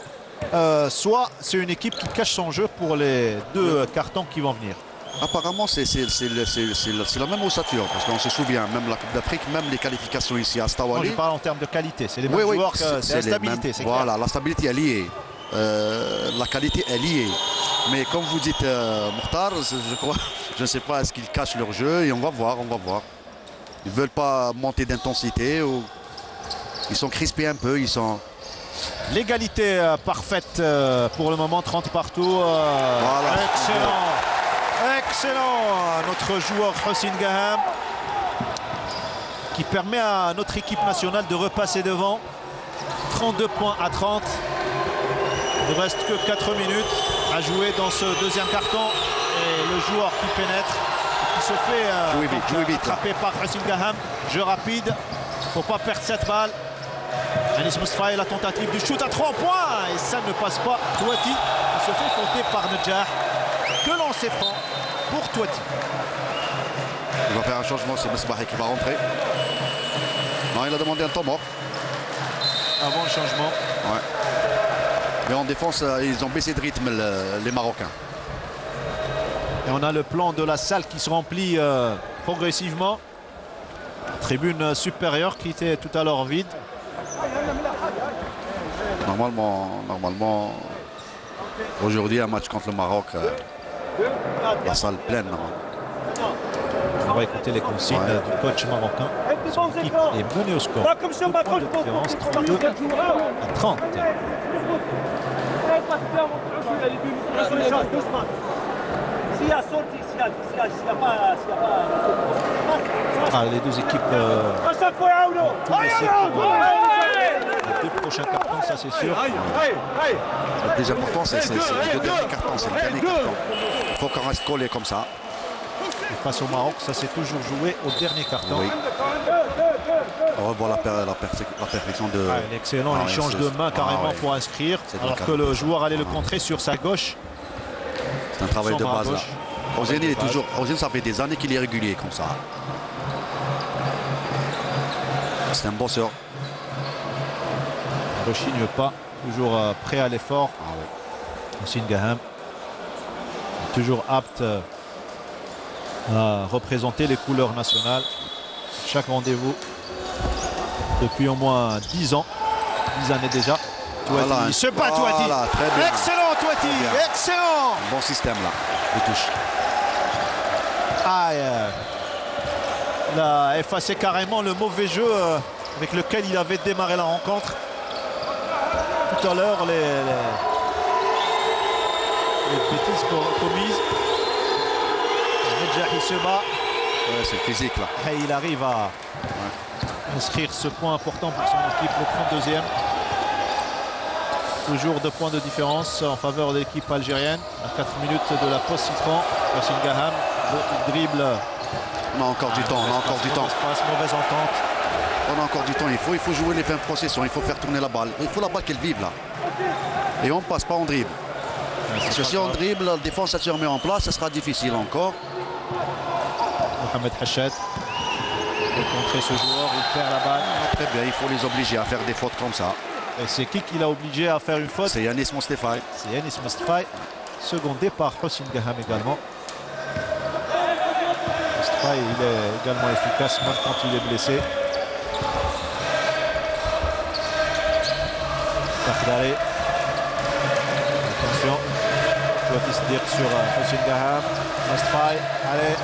soit c'est une équipe qui cache son jeu pour les deux cartons qui vont venir. Apparemment, c'est la même ossature, parce qu'on se souvient, même la Coupe d'Afrique, même les qualifications ici à Stawali. Je parle en termes de qualité, c'est les mêmes joueurs, c'est la stabilité. Voilà, la stabilité est liée. La qualité est liée. Mais comme vous dites, Mokhtar, je crois, je ne sais pas, est-ce qu'ils cachent leur jeu, et on va voir, on va voir. Ils ne veulent pas monter d'intensité, ou ils sont crispés un peu, ils sont... L'égalité parfaite pour le moment, 30 partout. Voilà. Excellent. Excellent, notre joueur Hossein Gaham qui permet à notre équipe nationale de repasser devant. 32 points à 30. Il ne reste que 4 minutes à jouer dans ce deuxième carton. Et le joueur qui pénètre, qui se fait attraper par Hossein Gaham. Jeu rapide, il ne faut pas perdre cette balle. Anis Moustapha, la tentative du shoot à 3 points. Et ça ne passe pas. Touati qui se fait fauter par Nedjah. Que lancer franc pour Touati. Il va faire un changement, c'est Mesbahi qui va rentrer. Non, il a demandé un temps mort. Avant le changement. Ouais. Mais en défense, ils ont baissé de rythme, les Marocains. Et on a le plan de la salle qui se remplit progressivement. Tribune supérieure qui était tout à l'heure vide. Normalement, aujourd'hui, un match contre le Maroc, la salle pleine. On va écouter les consignes du coach marocain. Son équipe est menée au score. 2 points de différence, 32 à 30. Les deux équipes tout laissé pour les 2 prochains cartons, ça c'est sûr. Le plus important, c'est les 2 derniers cartons. C'est le dernier carton. Il faut qu'on reste collé comme ça. Et face au Maroc, ça s'est toujours joué au dernier carton. Oui. On revoit la perfection de... Il est excellent, il change de main carrément pour inscrire, alors que le joueur allait le contrer sur sa gauche. C'est un travail de base là. Hossein, ça fait des années qu'il est régulier comme ça. C'est un bosseur. Ne rechigne pas, toujours prêt à l'effort. Hossein Gaham, toujours apte à représenter les couleurs nationales. Chaque rendez-vous depuis au moins 10 ans, 10 années déjà. Touati, il se bat Touati. Excellent Touati, excellent. Bon système là, il touche. Il a effacé carrément le mauvais jeu avec lequel il avait démarré la rencontre. Tout à l'heure, les bêtises commises. Nedjah, il se bat. C'est physique là. Et il arrive à inscrire ce point important pour son équipe, le 32e. Toujours 2 points de différence en faveur de l'équipe algérienne. À 4 minutes de la pause citron. Hossein Gaham, dribble. On a encore du temps, on a encore du temps. Mauvaise entente. On a encore du temps, il faut jouer les fins de possession, il faut faire tourner la balle. Il faut la balle qu'elle vive là. Et on ne passe pas en dribble. Parce que si on dribble, la défense ça se remet en place, ça sera difficile encore. Mohamed Hachad peut contrer ce joueur, il perd la balle. Très bien, il faut les obliger à faire des fautes comme ça. Et c'est qui l'a obligé à faire une faute? C'est Yanis Moustapha. C'est Yanis Moustapha. Secondé par Hossein Gaham également. Masfaï, il est également efficace même quand il est blessé. Takhdari. Attention. Doit se dire sur Hossein Gaham. Masfaï. Allez.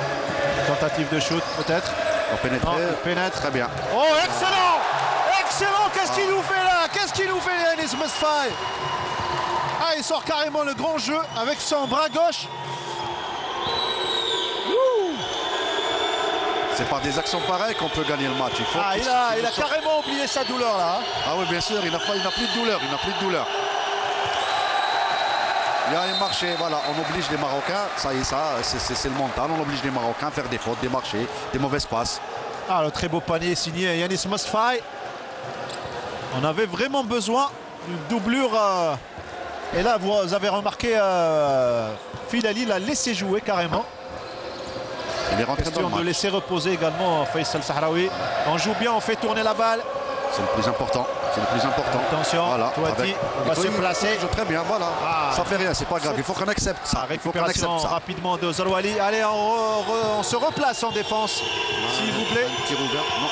Tentative de shoot peut-être. On pénètre. Il pénètre. Très bien. Oh, excellent! Excellent! Qu'est-ce qu'il nous fait là? Qu'est-ce qu'il nous fait, Yanis Masfaï? Ah, il sort carrément le grand jeu avec son bras gauche. C'est par des actions pareilles qu'on peut gagner le match. Il faut il a carrément oublié sa douleur là. Ah oui, bien sûr, il n'a plus de douleur. Il n'a plus de douleur. Il y a un marché, voilà, on oblige les Marocains, ça y est, c'est le mental, on oblige les Marocains à faire des fautes, des marchés, des mauvaises passes. Ah, le très beau panier signé Yanis Masfaï. On avait vraiment besoin d'une doublure. Et là, vous avez remarqué, Phil Ali l'a laissé jouer carrément. Il est rentré Question dans le de match. laisser reposer également Faisal Sahraoui. On joue bien, on fait tourner la balle. C'est le plus important. C'est le plus important. Attention, voilà. Touati va se placer. Très bien, voilà. Ça fait rien, c'est pas grave. Il faut qu'on accepte ça. Il faut qu'on accepte Récupération ça. rapidement de Zarouali. Allez, on se replace en défense, s'il vous plaît. Un tir ouvert, non.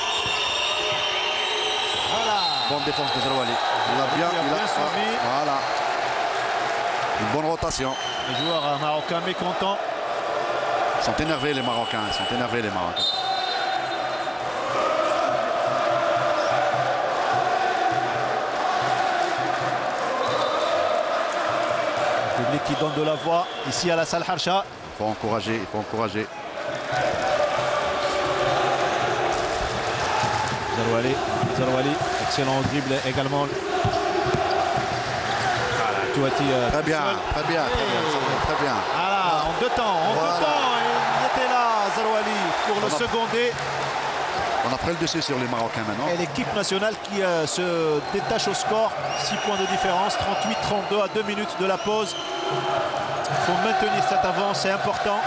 Voilà. Bonne défense de Zarouali. Il a bien suivi. Voilà. Une bonne rotation. Les joueurs marocains mécontents. Ils sont énervés les Marocains. Ils sont énervés les Marocains. Le public qui donne de la voix ici à la salle Harsha. Il faut encourager, il faut encourager. Zarouali, excellent dribble également. Voilà, Touati. Très bien, très bien, très bien. Voilà, en deux temps, il était là, Zarouali, pour le seconder. On a pris le dessus sur les Marocains maintenant. Et l'équipe nationale qui se détache au score, 6 points de différence, 38-32 à 2 minutes de la pause. Il faut maintenir cette avance, c'est important.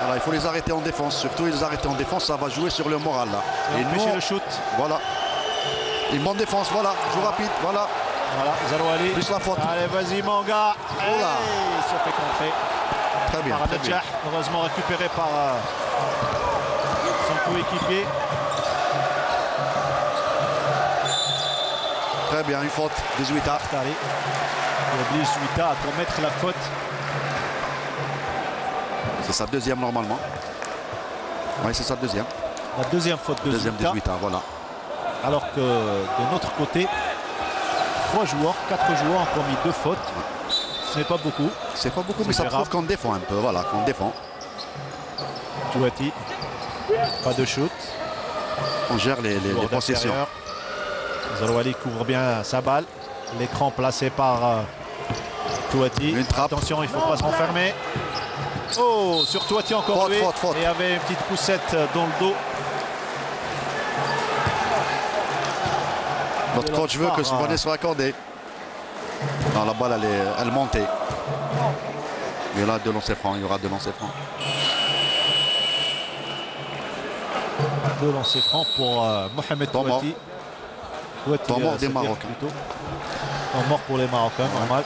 Voilà, il faut les arrêter en défense, surtout les arrêter en défense, ça va jouer sur le moral là. Et empêcher le shoot. Voilà. Une bonne défense, voilà, joue rapide, voilà. Voilà, Zarouali. Plus la faute. Allez, vas-y, Manga. Il se fait contrer. Très bien, Par très bien. Nadjah, heureusement récupéré par son coéquipier. Très bien, une faute de Zouita. Il oblige Zouita à commettre la faute. C'est sa deuxième normalement. Oui, c'est sa deuxième. La deuxième faute de Deuxième de Zouita. Zouita, voilà. Alors que de notre côté, 4 joueurs ont commis 2 fautes. Ce n'est pas beaucoup. C'est pas beaucoup, mais C'est ça prouve grave. qu'on défend un peu, voilà, qu'on défend. Touati, pas de shoot. On gère les possessions. Zarouali couvre bien sa balle. L'écran placé par Touati. Une trappe. Attention, il ne faut pas se renfermer. Oh, sur Touati encore Faute, joué. faute. Et il y avait une petite poussette dans le dos. Notre coach veut que ce bonnet soit accordé. Non, la balle, elle montait. Il y aura 2 lancers francs, il y aura 2 lancers francs. 2 lancers francs pour Mohamed Temps mort. Touati. Temps mort des c'est-à-dire Marocains. plutôt. Temps mort pour les Marocains, normal.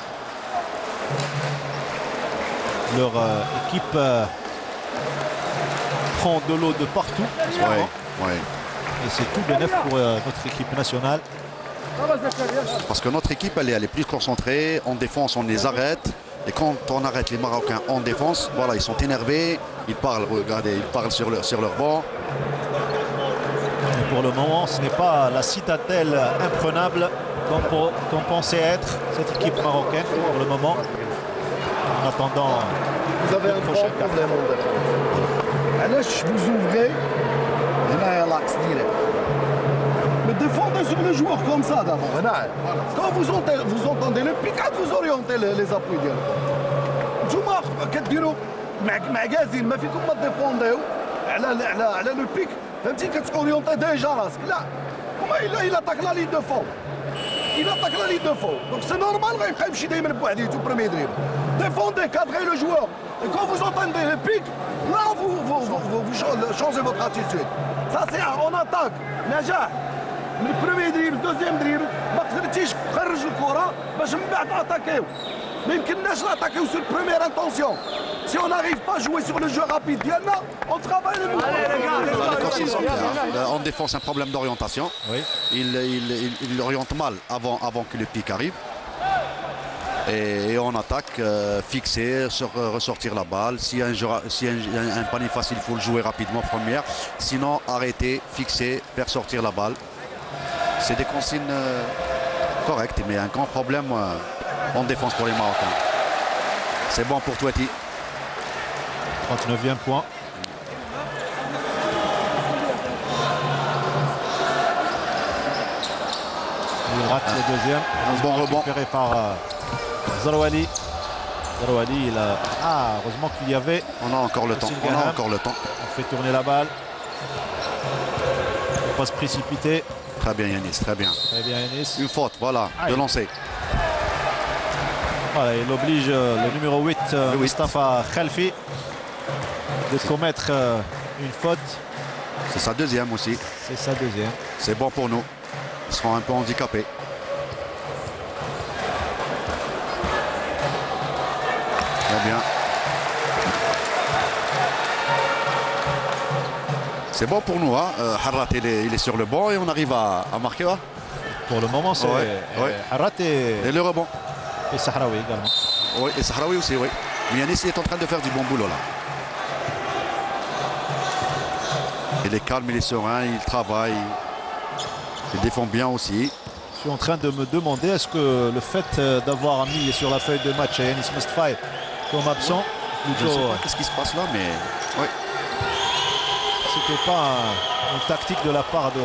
Leur équipe prend de l'eau de partout. en ce moment. Oui. Et c'est tout bénef pour notre équipe nationale. Parce que notre équipe, elle est plus concentrée. En défense, on les arrête. Et quand on arrête les Marocains en défense, voilà, ils sont énervés. Ils parlent, regardez, ils parlent sur leur banc. Et pour le moment, ce n'est pas la citadelle imprenable qu'on pensait être cette équipe marocaine pour le moment. En attendant, Vous avez un grand problème en défense. علاش vous ouvrez هنايا l'axe direct. Mais défendez sur les joueurs comme ça d'abord. Quand vous entendez le pic, vous orientez les appuis ديالكم. نتوما كديروا معكازين ما فيكم ما ديفونديو على لو بيك فهمتي كتوريونتي ديجا راسك لا هما il attaque la ligne de fond. Il attaque la ligne de fond. Donc c'est normal غيبقى يمشي دايما بوحديته premier dribble. Défendez, cadrez le joueur. Et quand vous entendez le pic, là vous changez votre attitude. Ça c'est en attaque. نجاح. من premier dribble, deuxième dribble, ما قدرتيش تخرج الكرة باش من بعد اتاكيو. ما يمكنناش ناتاكيو sur première intention. Si on n'arrive pas à jouer sur le jeu rapide, on travaille les mouvements. Les courses, ils sont clairs. En défense, un problème d'orientation. Oui. Il oriente mal avant que le pic arrive. Et on attaque, fixer, ressortir la balle. Si un panier facile, il faut le jouer rapidement première. Sinon, arrêter, fixer, faire sortir la balle. C'est des consignes correctes, mais un grand problème en défense pour les Marocains. C'est bon pour Touati. 39e point. Il rate le deuxième. Un bon rebond. Récupéré par Zarouali. Zarouali, il a... Ah, heureusement qu'il y avait... On a encore le temps. On a encore le temps. On fait tourner la balle. Il ne faut pas se précipiter. Très bien Yanis, très bien. Très bien Yanis. Une faute, voilà, de lancer. Voilà, il oblige le numéro 8, Mustafa Khalfi, de commettre une faute. C'est sa deuxième aussi. C'est sa deuxième. C'est bon pour nous. Ils seront un peu handicapés. Très bien. C'est bon pour nous. Hein. Harrat, il est sur le banc et on arrive à marquer. Hein. Pour le moment, c'est Harrat et le rebond. Et Sahraoui également. Oui, et Sahraoui aussi, oui. Mais Yanis est en train de faire du bon boulot là. Il est calme, il est serein, il travaille. Il défend bien aussi. Je suis en train de me demander, est-ce que le fait d'avoir mis sur la feuille de match Yanis Mustfaï comme absent, je ne sais pas qu'est-ce qui se passe là, mais oui. C'était pas une tactique de la part de...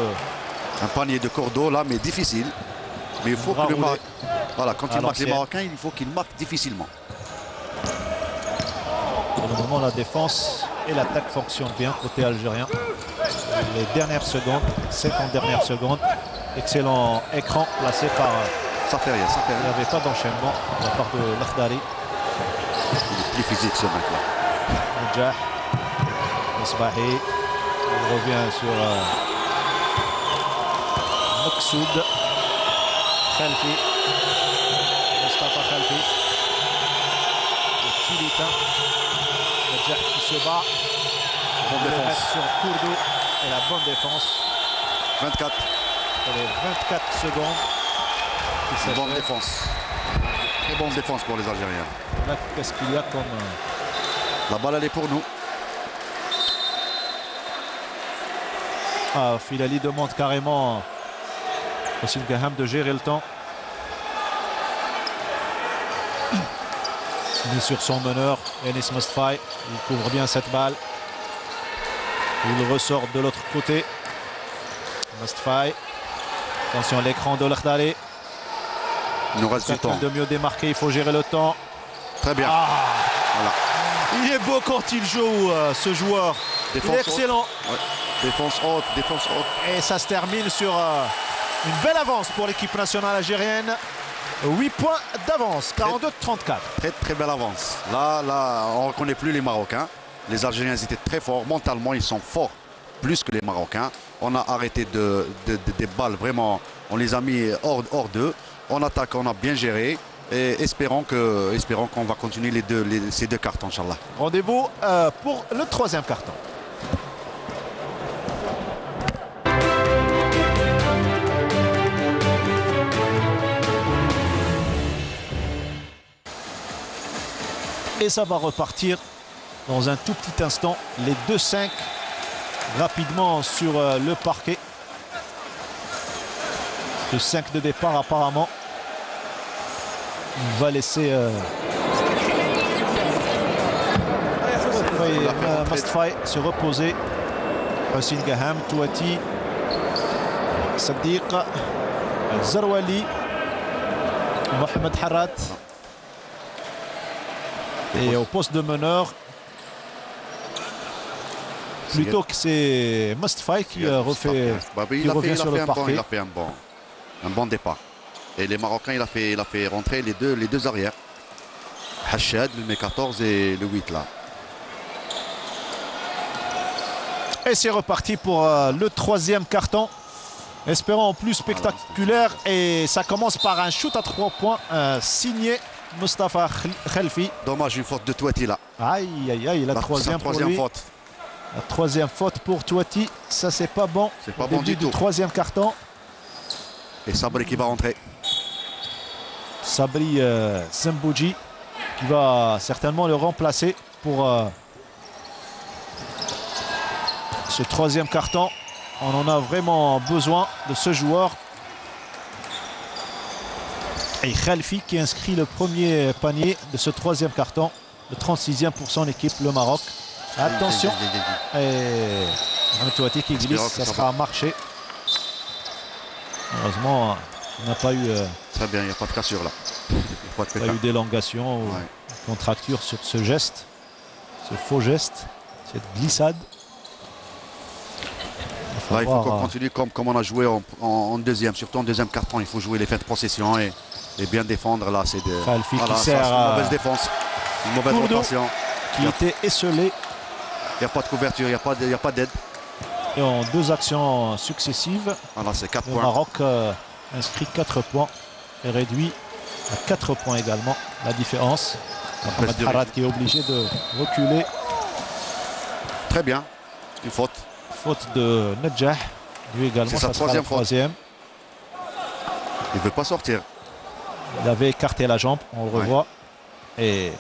Un panier de cordeau là, mais difficile. Mais il faut que le Maroc... Voilà, quand il marque les Marocains, il faut qu'ils marquent difficilement. Pour le moment, la défense et l'attaque fonctionnent bien côté algérien. Les dernières secondes, 50 dernières secondes. Excellent écran placé par... Ça fait rien, ça fait rien. Il n'y avait pas d'enchaînement de la part de l'Akhdari. Il est plus physique ce mec-là. Najah, Misbahi, il revient sur Maqsoud, Khalfi, Mustafa Khalfi, le Tilita, Najah qui se bat. Bonne défense. Sur Kourdou et la bonne défense. 24. Pour les 24 secondes. Bonne défense. Très bonne défense pour les Algériens. Qu'est-ce qu'il y a comme... La balle, elle est pour nous. Ah, Filali demande carrément à Hossein Gaham de gérer le temps. Il est sur son meneur, Yanis Mustfaï. Il couvre bien cette balle. Il ressort de l'autre côté. Mustfaï. Attention à l'écran de l'Akhdari. Il nous reste du temps. De mieux démarquer, il faut gérer le temps. Très bien. Ah, voilà. Il est beau quand il joue, ce joueur. Défense il est excellent. Ouais. Défense haute, défense haute. Et ça se termine sur une belle avance pour l'équipe nationale algérienne. 8 points d'avance, 42-34. Très très belle avance. Là, on ne reconnaît plus les Marocains. Les Algériens étaient très forts. Mentalement, ils sont forts plus que les Marocains. On a arrêté des balles, vraiment. On les a mis hors d'eux. En attaque, on a bien géré. Et espérons qu'on va continuer ces deux cartons, Inch'Allah. Rendez-vous pour le troisième carton. Et ça va repartir dans un tout petit instant. Les 2-5 rapidement sur le parquet. Le 5 de départ apparemment. Il va laisser Mustfaï se reposer. Hossein Gaham, Touati, Sadiq, Zarouali, Mohamed Harrat. Et au poste de meneur, plutôt que c'est Mustfaï qui refait, qui revient sur le parquet. Il a fait un bon départ. Et les Marocains, il a fait rentrer les deux arrières. Hachad, le 14 et le 8 là. Et c'est reparti pour le troisième carton. Espérons en plus spectaculaire. Et ça commence par un shoot à 3 points signé Mustafa Khelfi. Dommage, une faute de Touati là. Aïe, aïe, aïe, la troisième pour lui. Faute. La troisième faute pour Touati. Ça, c'est pas bon. C'est pas bon du tout. Troisième carton. Et Sabri qui va rentrer. Sabri Zembouji qui va certainement le remplacer pour ce troisième carton. On en a vraiment besoin de ce joueur. Et Khelfi qui inscrit le premier panier de ce troisième carton. Le 36e pour son équipe, le Maroc. Attention. Et Mohamed Touati qui glisse, ça sera un marché. Heureusement, on n'a pas eu... Très bien, il n'y a pas de cassure là. Pas eu d'élongation ou contracture sur ce geste. Ce faux geste. Cette glissade. Là, il faut qu'on continue comme on a joué en deuxième. Surtout en deuxième carton, il faut jouer les fins de possession et bien défendre. Là, c'est qui sert une mauvaise défense. Une mauvaise rotation. Qui était esselé. Il n'y a pas de couverture, il n'y a pas d'aide. Et en deux actions successives, voilà, c'est 4 le points. Maroc inscrit 4 points et réduit à 4 points également la différence. Mohamed Harad qui est obligé de reculer. Très bien, une faute. Faute de Nedjah, lui également, c'est sa troisième faute. Il ne veut pas sortir. Il avait écarté la jambe, on le revoit. Et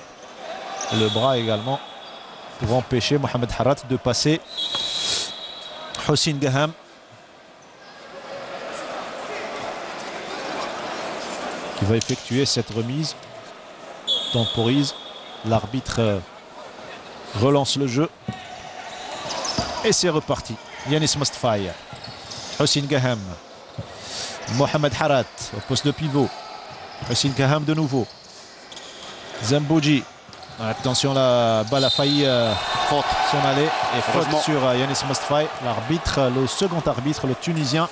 le bras également pour empêcher Mohamed Harad de passer. Hossein Gaham qui va effectuer cette remise, temporise, l'arbitre relance le jeu et c'est reparti. Yanis Mustafai, Hossein Gaham, Mohamed Harad au poste de pivot, Hossein Gaham de nouveau, Zembouji, attention, la balle a failli s'en aller et faute sur Yanis Mustafai. L'arbitre, le second arbitre, le Tunisien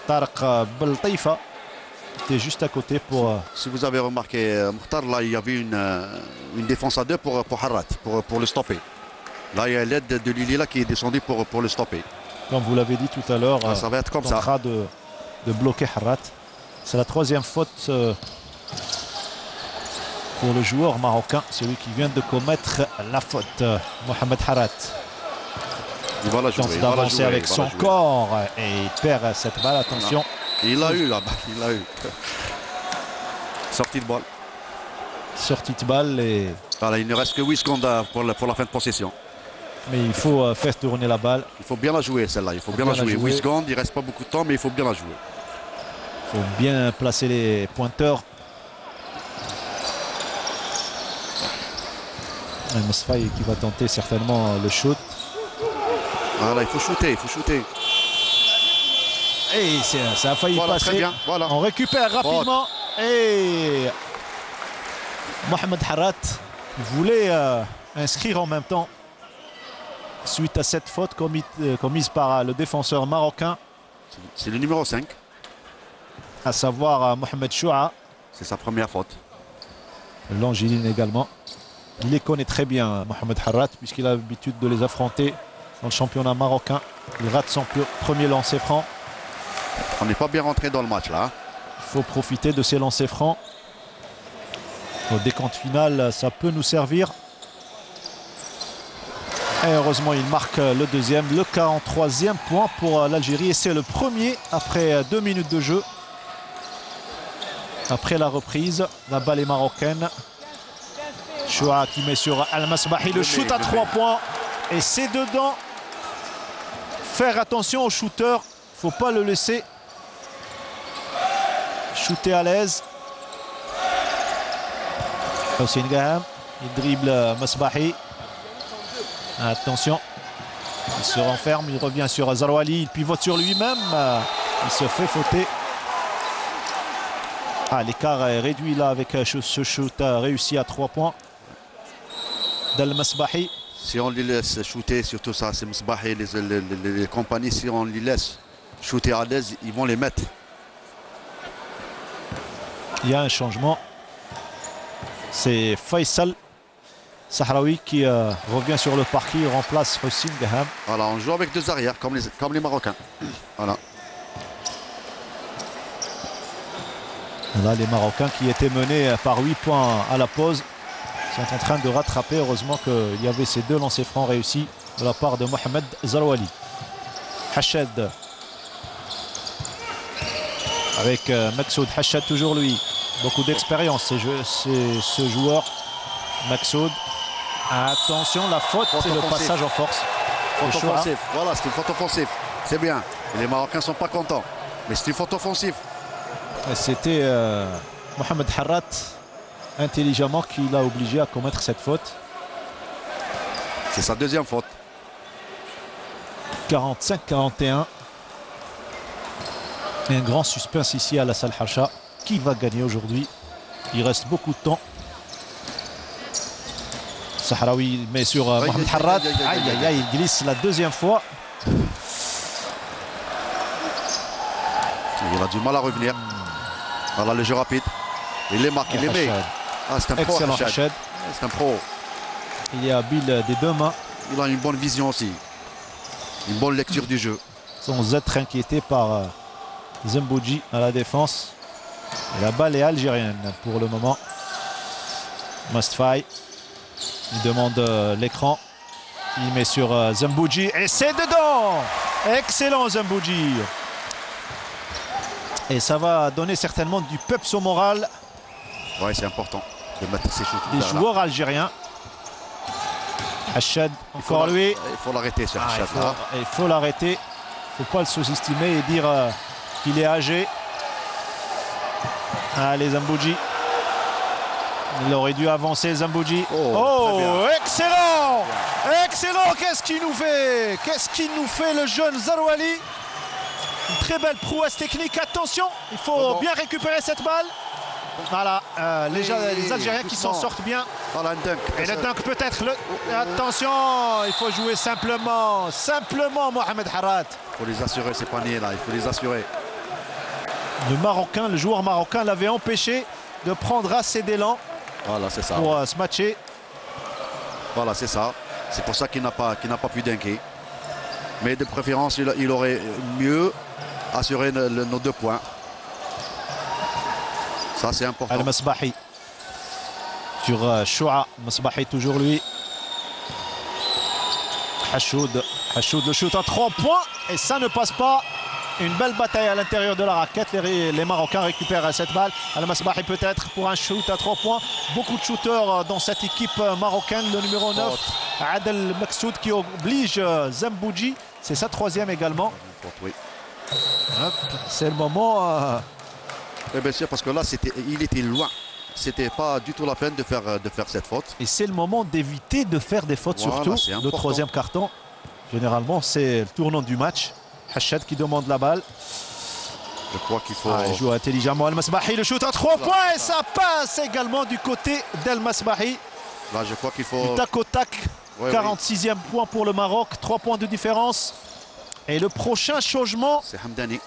Tarek Beltaifa, était juste à côté pour... Si vous avez remarqué, Mokhtar, là il y avait une défense à deux pour Harad, pour le stopper. Là il y a l'aide de Lili là qui est descendu pour le stopper. Comme vous l'avez dit tout à l'heure, ça va être comme ça. De bloquer Harad. C'est la troisième faute pour le joueur marocain, celui qui vient de commettre la faute, Mohamed Harad. Il va la jouer. Il tente d'avancer avec son corps et il perd cette balle. Attention. Il l'a eu là-bas, il l'a eu. Sortie de balle. Sortie de balle et... Voilà, il ne reste que 8 secondes pour la fin de possession. Mais il faut faire tourner la balle. Il faut bien la jouer celle-là, il faut bien la jouer. 8 secondes, il ne reste pas beaucoup de temps, mais il faut bien la jouer. Il faut bien placer les pointeurs. Mustafai qui va tenter certainement le shoot. Voilà, il faut shooter, il faut shooter. Et ça a failli passer. Très bien, voilà. On récupère rapidement. Et Mohamed Harad voulait inscrire en même temps suite à cette faute commise par le défenseur marocain. C'est le numéro 5. À savoir Mohamed Choua. C'est sa première faute. L'Angéline également. Il les connaît très bien, Mohamed Harad, puisqu'il a l'habitude de les affronter dans le championnat marocain. Il rate son premier lancer franc. On n'est pas bien rentré dans le match là. Il faut profiter de ces lancers francs. Au décompte final, ça peut nous servir. Et heureusement, il marque le deuxième, le 43e point pour l'Algérie. Et c'est le premier après 2 minutes de jeu. Après la reprise, la balle est marocaine. Choua qui met sur Al-Masbahi le shoot à 3 points. Et c'est dedans. Faire attention au shooter. Il ne faut pas le laisser shooter à l'aise. Hossein Gaham, il dribble Masbahi. Attention, il se renferme, il revient sur Zarouali, il pivote sur lui-même. Il se fait fauter. L'écart est réduit là avec ce shoot réussi à 3 points d'Al-Masbahi. Si on les laisse shooter, surtout ça, c'est Masbahi, les compagnies, si on les laisse shooter à l'aise, ils vont les mettre. Il y a un changement. C'est Faisal Sahraoui qui revient sur le parquet, il remplace Hossein Gaham. Voilà, on joue avec 2 arrières comme les Marocains. Voilà. Là, les Marocains qui étaient menés par 8 points à la pause sont en train de rattraper. Heureusement qu'il y avait ces 2 lancers francs réussis de la part de Mohamed Zarouali. Hachad avec Maxoud. Hachad toujours lui. Beaucoup d'expérience, c'est ce joueur. Maxoud. Attention, la faute, c'est le passage en force. Faute offensive. Voilà, c'est une faute offensive. C'est bien. Et les Marocains ne sont pas contents. Mais c'est une faute offensive. C'était Mohamed Harrat intelligemment qui l'a obligé à commettre cette faute. C'est sa deuxième faute. 45-41. Un grand suspense ici à la Salle Hacha. Qui va gagner aujourd'hui? Il reste beaucoup de temps. Sahraoui met sur Mohamed Harrat. Aïe aïe aïe, il glisse la deuxième fois. Il a du mal à revenir. Voilà le jeu rapide. Il les marque, il les met. Ah, c'est un pro. Excellent Hachad. C'est un pro. Il est habile des 2 mains. Il a une bonne vision aussi. Une bonne lecture du jeu. Sans être inquiété par Zembouji à la défense. Et la balle est algérienne pour le moment. Mustfai. Il demande l'écran. Il met sur Zembouji. Et c'est dedans! Excellent Zembouji. Et ça va donner certainement du peps au moral. Ouais, c'est important de mettre ces shoots. Des joueurs algériens. Hachad, encore lui. Il faut l'arrêter sur Hachad. Il faut l'arrêter. Il ne faut pas le sous-estimer et dire qu'il est âgé. Allez, Zembouji. Il aurait dû avancer, Zembouji. Oh, excellent! Excellent! Qu'est-ce qu'il nous fait? Qu'est-ce qu'il nous fait, le jeune Zarouali? Une très belle prouesse technique. Attention, il faut bien récupérer cette balle. Voilà, les Algériens qui s'en sortent bien. Voilà, un dunk. Et le dunk peut-être. Attention, il faut jouer simplement. Simplement, Mohamed Harrat. Il faut les assurer, ces paniers-là. Il faut les assurer. Le joueur marocain l'avait empêché de prendre assez d'élan. Voilà, c'est ça. Pour se matcher. Voilà, c'est ça. C'est pour ça qu'il n'a pas pu dunker. Mais de préférence, il aurait mieux assuré nos 2 points. Ça, c'est important. Al-Masbahi sur Choua. Masbahi toujours lui. Hachoud, le shoot à 3 points. Et ça ne passe pas. Une belle bataille à l'intérieur de la raquette. Les Marocains récupèrent cette balle. Al-Masbahi peut-être pour un shoot à 3 points. Beaucoup de shooters dans cette équipe marocaine. Le numéro 9, Adel Maxoud, qui oblige Zembouji. C'est sa 3e également. Oui. C'est le moment. Et bien sûr, parce que là, il était loin. C'était pas du tout la peine de faire cette faute. Et c'est le moment d'éviter de faire des fautes, voilà, surtout. Le 3e carton. Généralement, c'est le tournant du match. Hachad qui demande la balle. Je crois qu'il faut... il joue intelligemment. Al-Masbahi, le shoot à 3 points. Et ça passe également du côté d'Al-Masbahi. Là, je crois qu'il faut... Du tac au tac. 46e point pour le Maroc. 3 points de différence. Et le prochain changement... C'est Hamdani.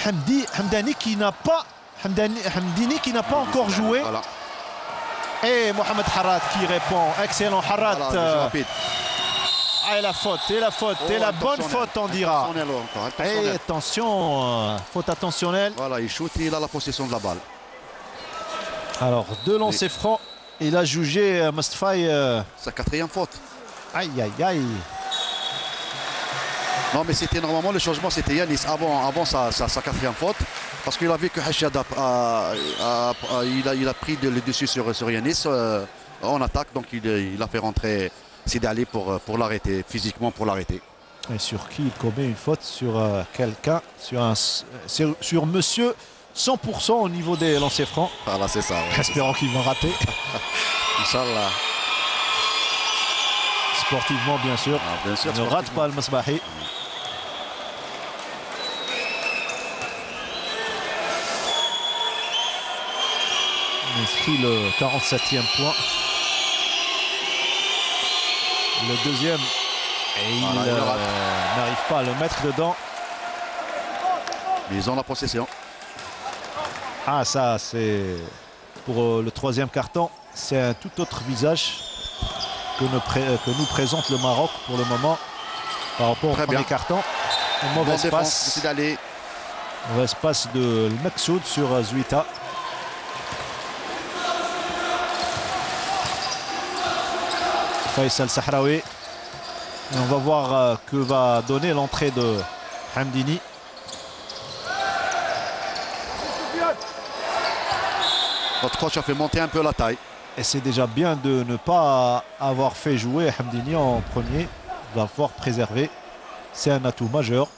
Hamdani qui n'a pas... Hamdini qui n'a pas encore joué. Voilà. Et Mohamed Harrat qui répond. Excellent Harrat. Voilà, et la faute, et la bonne faute, on dira. Et attention, faute attentionnelle. Voilà, il shoot, il a la possession de la balle. Alors, 2 lancers francs. Il a jugé Mustfai. Sa 4e faute. Aïe, aïe, aïe. Non, mais c'était normalement le changement, c'était Yanis avant sa 4e faute. Parce qu'il a vu que Hachad il a pris le dessus sur Yanis en attaque. Donc il a fait rentrer Sidi Ali pour l'arrêter, physiquement pour l'arrêter. Et sur qui il commet une faute? Sur quelqu'un, sur monsieur 100% au niveau des lancers francs. Voilà, c'est ça. Ouais, espérons qu'ils vont rater. Inch'Allah. Sportivement, bien sûr. Bien sûr, ne rate pas Al-Masbahi. Il inscrit le 47e point. Le 2e. Et il n'arrive pas à le mettre dedans. Mais ils ont la possession. Ah, ça, c'est pour le 3e carton. C'est un tout autre visage que nous présente le Maroc pour le moment par rapport au premier carton. Un mauvais passe. Mauvais passe de Maxoud sur Zuita. Faisal Sahraoui. Et on va voir que va donner l'entrée de Hamdini. Notre coach a fait monter un peu la taille. Et c'est déjà bien de ne pas avoir fait jouer Hamdini en premier, d'avoir préservé. C'est un atout majeur.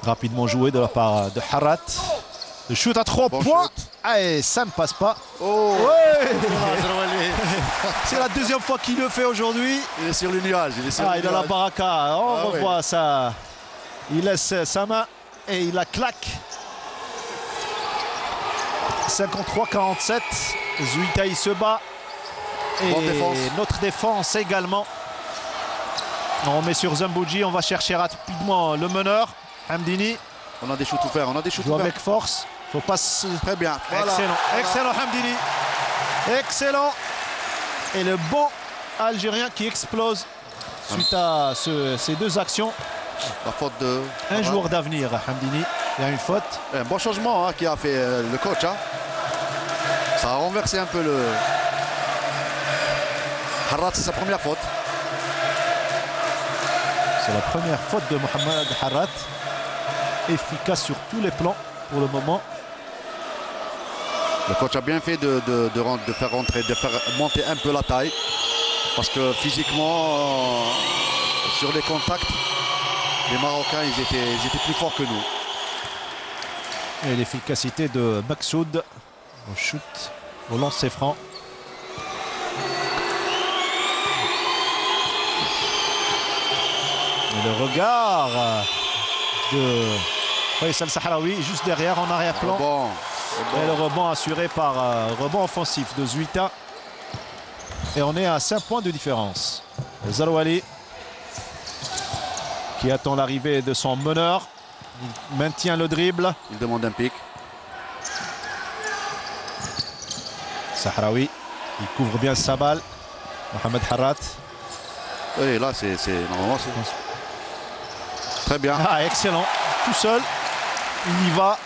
Rapidement joué de la part de Harat. Le shoot à 3 points. Ah, et ça ne passe pas. Oh Ouais. C'est la deuxième fois qu'il le fait aujourd'hui. Il est sur le nuage. Il a la baraka. On revoit ça. Il laisse sa main et il la claque. 53-47. Zuita il se bat. Et notre défense également. On met sur Zambouji. On va chercher rapidement le meneur. Hamdini. On a des shoots ouverts. On a des shoots ouverts. Avec force. Faut pas se... Très bien. Voilà. Excellent. Excellent Hamdini. Excellent. Et le bon Algérien qui explose suite à ces deux actions. La faute de... Un joueur d'avenir, Hamdini. Il y a une faute. Un bon changement qui a fait le coach. Ça a renversé un peu le... Harat, c'est sa première faute. C'est la première faute de Mohamed Harat. Efficace sur tous les plans pour le moment. Le coach a bien fait de faire rentrer, de faire monter un peu la taille. Parce que physiquement, sur les contacts, les Marocains, ils étaient plus forts que nous. Et l'efficacité de Maksoud au shoot, au lancer franc. Et le regard de Faisal Sahraoui juste derrière en arrière-plan. Bon. Et le rebond assuré par rebond offensif de Zuita. Et on est à 5 points de différence. Zarouali qui attend l'arrivée de son meneur. Il maintient le dribble. Il demande un pic. Sahraoui, il couvre bien sa balle. Mohamed Harat. Oui, là, normalement, c'est... Très bien. Ah, excellent. Tout seul, il y va.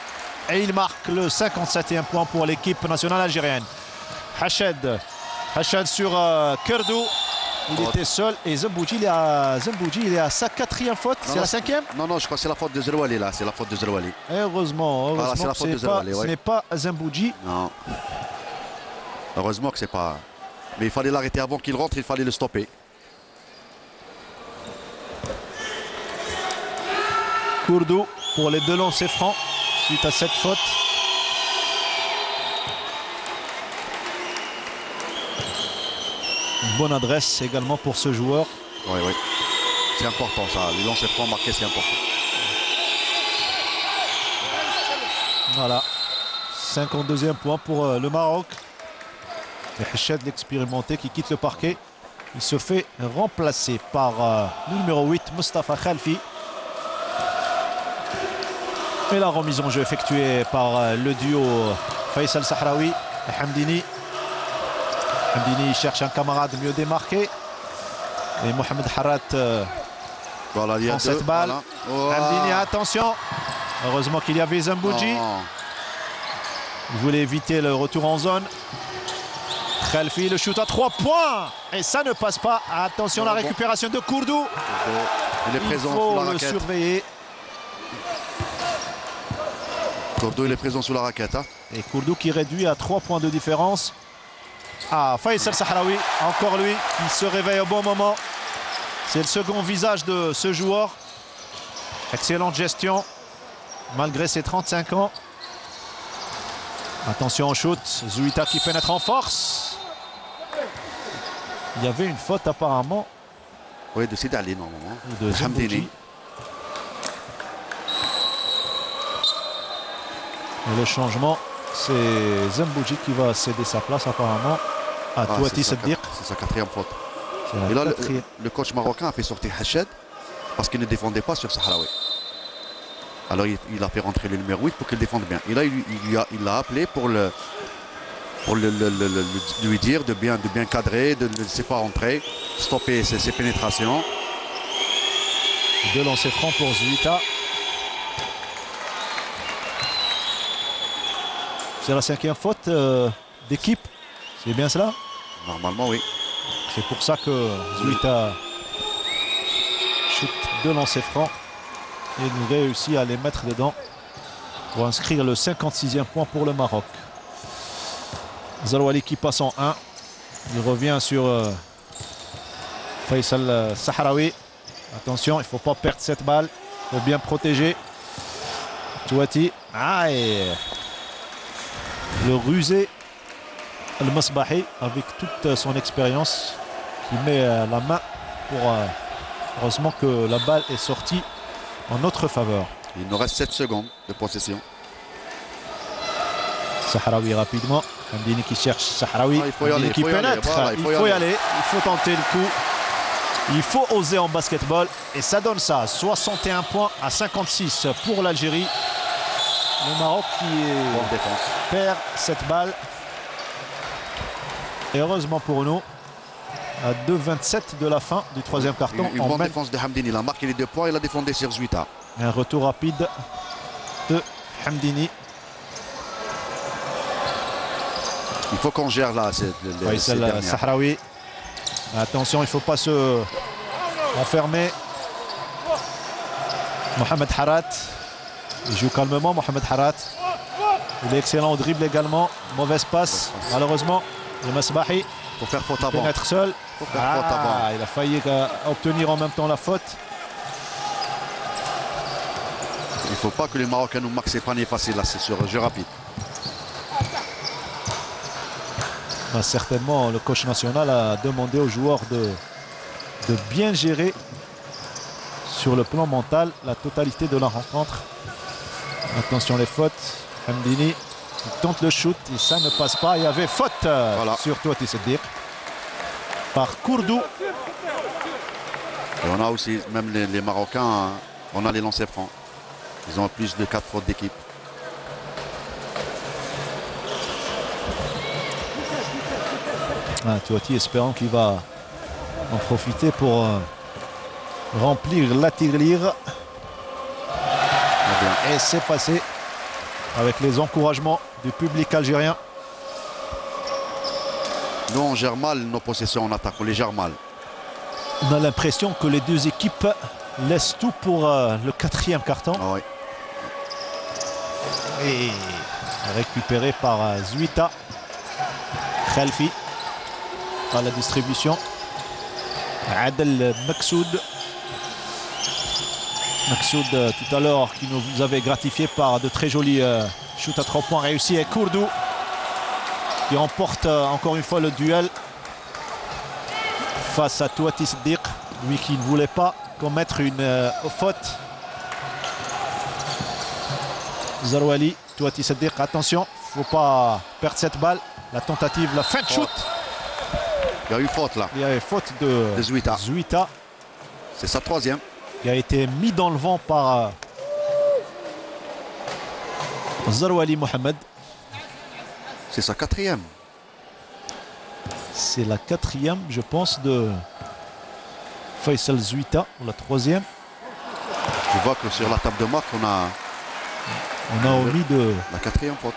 Et il marque le 57e point pour l'équipe nationale algérienne. Hached sur Kerdou. Il était seul. Et Zambouji, il est à sa 4e faute. C'est la 5e? Non, je crois que c'est la faute de Zerouali là. C'est la faute de Zerouali. Heureusement voilà, c'est la faute de Zerouali, ce n'est pas Zambouji. Non. Heureusement que c'est pas... Mais il fallait l'arrêter avant qu'il rentre. Il fallait le stopper. Kourdou pour les deux lancers francs suite à cette faute. Une bonne adresse également pour ce joueur. Oui. C'est important ça. Les lancers francs marqués, c'est important. Voilà. 52e point pour le Maroc. Et Hached, l'expérimenté, qui quitte le parquet. Il se fait remplacer par le numéro 8, Mustafa Khalfi. Et la remise en jeu effectuée par le duo Faisal Sahraoui et Hamdini. Hamdini cherche un camarade mieux démarqué. Et Mohamed Harat voilà, il y a prend cette balle. Voilà. Hamdini, attention. Heureusement qu'il y avait Zambouji. Il voulait éviter le retour en zone. Khalfi, le shoot à 3 points. Et ça ne passe pas. Attention, la récupération de Kourdou. Il est présent. Il faut le surveiller. Kourdou, il est présent sous la raquette. Et Kourdou qui réduit à 3 points de différence. Ah, Faisal Sahraoui, encore lui, qui se réveille au bon moment. C'est le second visage de ce joueur. Excellente gestion, malgré ses 35 ans. Attention au shoot, Zuita qui pénètre en force. Il y avait une faute apparemment. Oui, de Sidi Ali normalement. De Zambouji. Et le changement, c'est Zambouji qui va céder sa place apparemment à Touati Seddiq. C'est sa 4e faute. Et là, le coach marocain a fait sortir Hached parce qu'il ne défendait pas sur Sahraoui. Alors il a fait rentrer le numéro 8 pour qu'il défende bien. Et là, il l'a appelé pour lui dire de bien cadrer, de ne le laisser pas rentrer, stopper ses pénétrations. 2 lancers francs pour Zuita. C'est la 5e faute d'équipe. C'est bien cela? Normalement, oui. C'est pour ça que Zouita chute 2 lancers francs et nous réussit à les mettre dedans pour inscrire le 56e point pour le Maroc. Zarouali qui passe en 1. Il revient sur Faisal Sahraoui. Attention, il ne faut pas perdre cette balle. Il faut bien protéger. Touati. Et le rusé Al-Masbahi avec toute son expérience qui met la main pour... heureusement que la balle est sortie en notre faveur. Il nous reste 7 secondes de possession. Sahraoui rapidement. Hamdini qui cherche Sahraoui. Il faut y aller, qui pénètre. Voilà, il faut y aller. Il faut tenter le coup. Il faut oser en basketball. Et ça donne ça. 61 points à 56 pour l'Algérie. Le Maroc qui perd cette balle. Et heureusement pour nous, à 2,27 de la fin du 3e carton. Une bonne défense de Hamdini. Il a marqué les 2 points. Il a défendu sur Zouita. Un retour rapide de Hamdini. Il faut qu'on gère là. Faisal Sahraoui. Attention, il ne faut pas se enfermer. Mohamed Harat. Il joue calmement, Mohamed Harat. Il est excellent au dribble également. Mauvaise passe, malheureusement. Le Masbahi. Il faut faire faute avant. Pénètre seul. Faut faire faute avant. Il a failli obtenir en même temps la faute. Il ne faut pas que les Marocains nous marquent ces paniers faciles là, c'est sur jeu rapide. Certainement, le coach national a demandé aux joueurs de bien gérer sur le plan mental la totalité de la rencontre. Attention les fautes. Hamdini qui tente le shoot et ça ne passe pas. Il y avait faute sur Touati Siddiq par Kourdou. Et on a aussi, même les Marocains, on a les lancers francs. Ils ont plus de 4 fautes d'équipe. Touati espérant qu'il va en profiter pour remplir la tirelire. Et c'est passé avec les encouragements du public algérien. Nous on gère mal nos possessions en attaque, on les gère mal. On a l'impression que les deux équipes laissent tout pour le 4e carton. Ah oui. Et récupéré par Zouita. Khalfi à la distribution. Adel Maksoud. Maksoud tout à l'heure qui nous avait gratifié par de très jolis shoots à 3 points réussis. Et Kourdou qui remporte encore une fois le duel face à Touati Siddiq. Lui qui ne voulait pas commettre une faute. Zarouali, Touati Siddiq, attention, il ne faut pas perdre cette balle. La tentative, la fin de shoot. Il y a eu faute là. Il y a eu faute de Zouita. C'est sa 3e. Qui a été mis dans le vent par Zarouali Mohamed. C'est sa 4e. C'est la 4e, je pense, de Faisal Zouita, ou la 3e. Tu vois que sur la table de marque, on a omis de... la 4e faute.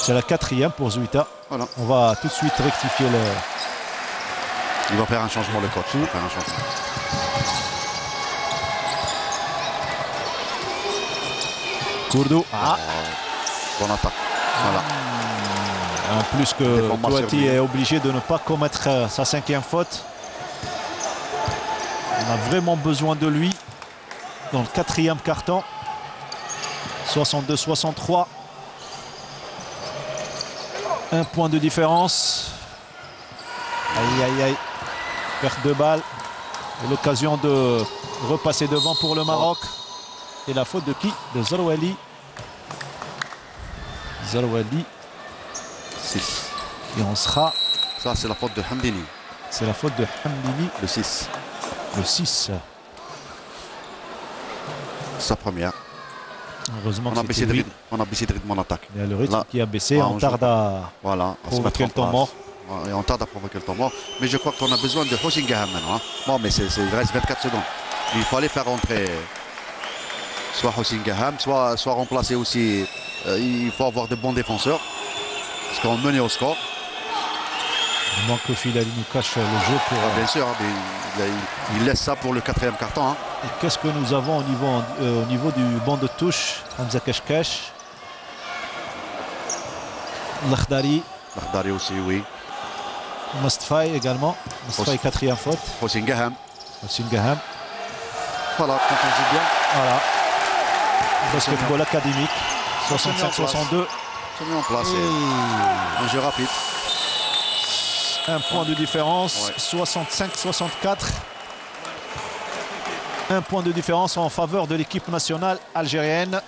C'est la 4e pour Zouita. Voilà. On va tout de suite rectifier le... Il va faire un changement, le coach. Il va faire un changement. Kourdou. Bonne attaque. Voilà. En plus que Touati est obligé de ne pas commettre sa 5e faute. On a vraiment besoin de lui dans le 4e carton. 62-63. Un point de différence. Aïe aïe aïe. Perte de balle. Et l'occasion de repasser devant pour le Maroc. Et la faute de qui? De Zarouali. Zarouali. 6. Et on sera... Ça, c'est la faute de Hamdini. C'est la faute de Hamdini. Le 6. Le 6. Sa première. Heureusement on a baissé de rythme en attaque. Il y a le rythme qui a baissé. On tarde à provoquer le temps mort. Et on tarde à provoquer le temps mort. Mais je crois qu'on a besoin de Hossein Gaham maintenant. Hein. Bon, mais il reste 24 secondes. Il fallait faire rentrer soit Hossein Gaham, soit remplacer aussi il faut avoir de bons défenseurs. Parce qu'on menait au score. Il manque que Filali nous cache le jeu pour. Bien sûr, mais il laisse ça pour le 4e carton. Hein. Et qu'est-ce que nous avons au niveau du banc de touche? Hamza Kashkash. Lakhdari. Lakhdari aussi, oui. Mustfaï également. Mustfaï 4e faute. Hossein Gaham. Hossein Gaham. Voilà, quand on joue bien. Voilà. Basketball académique. 65-62. C'est mis en place. Un jeu rapide. Un point de différence. Ouais. 65-64. Un point de différence en faveur de l'équipe nationale algérienne.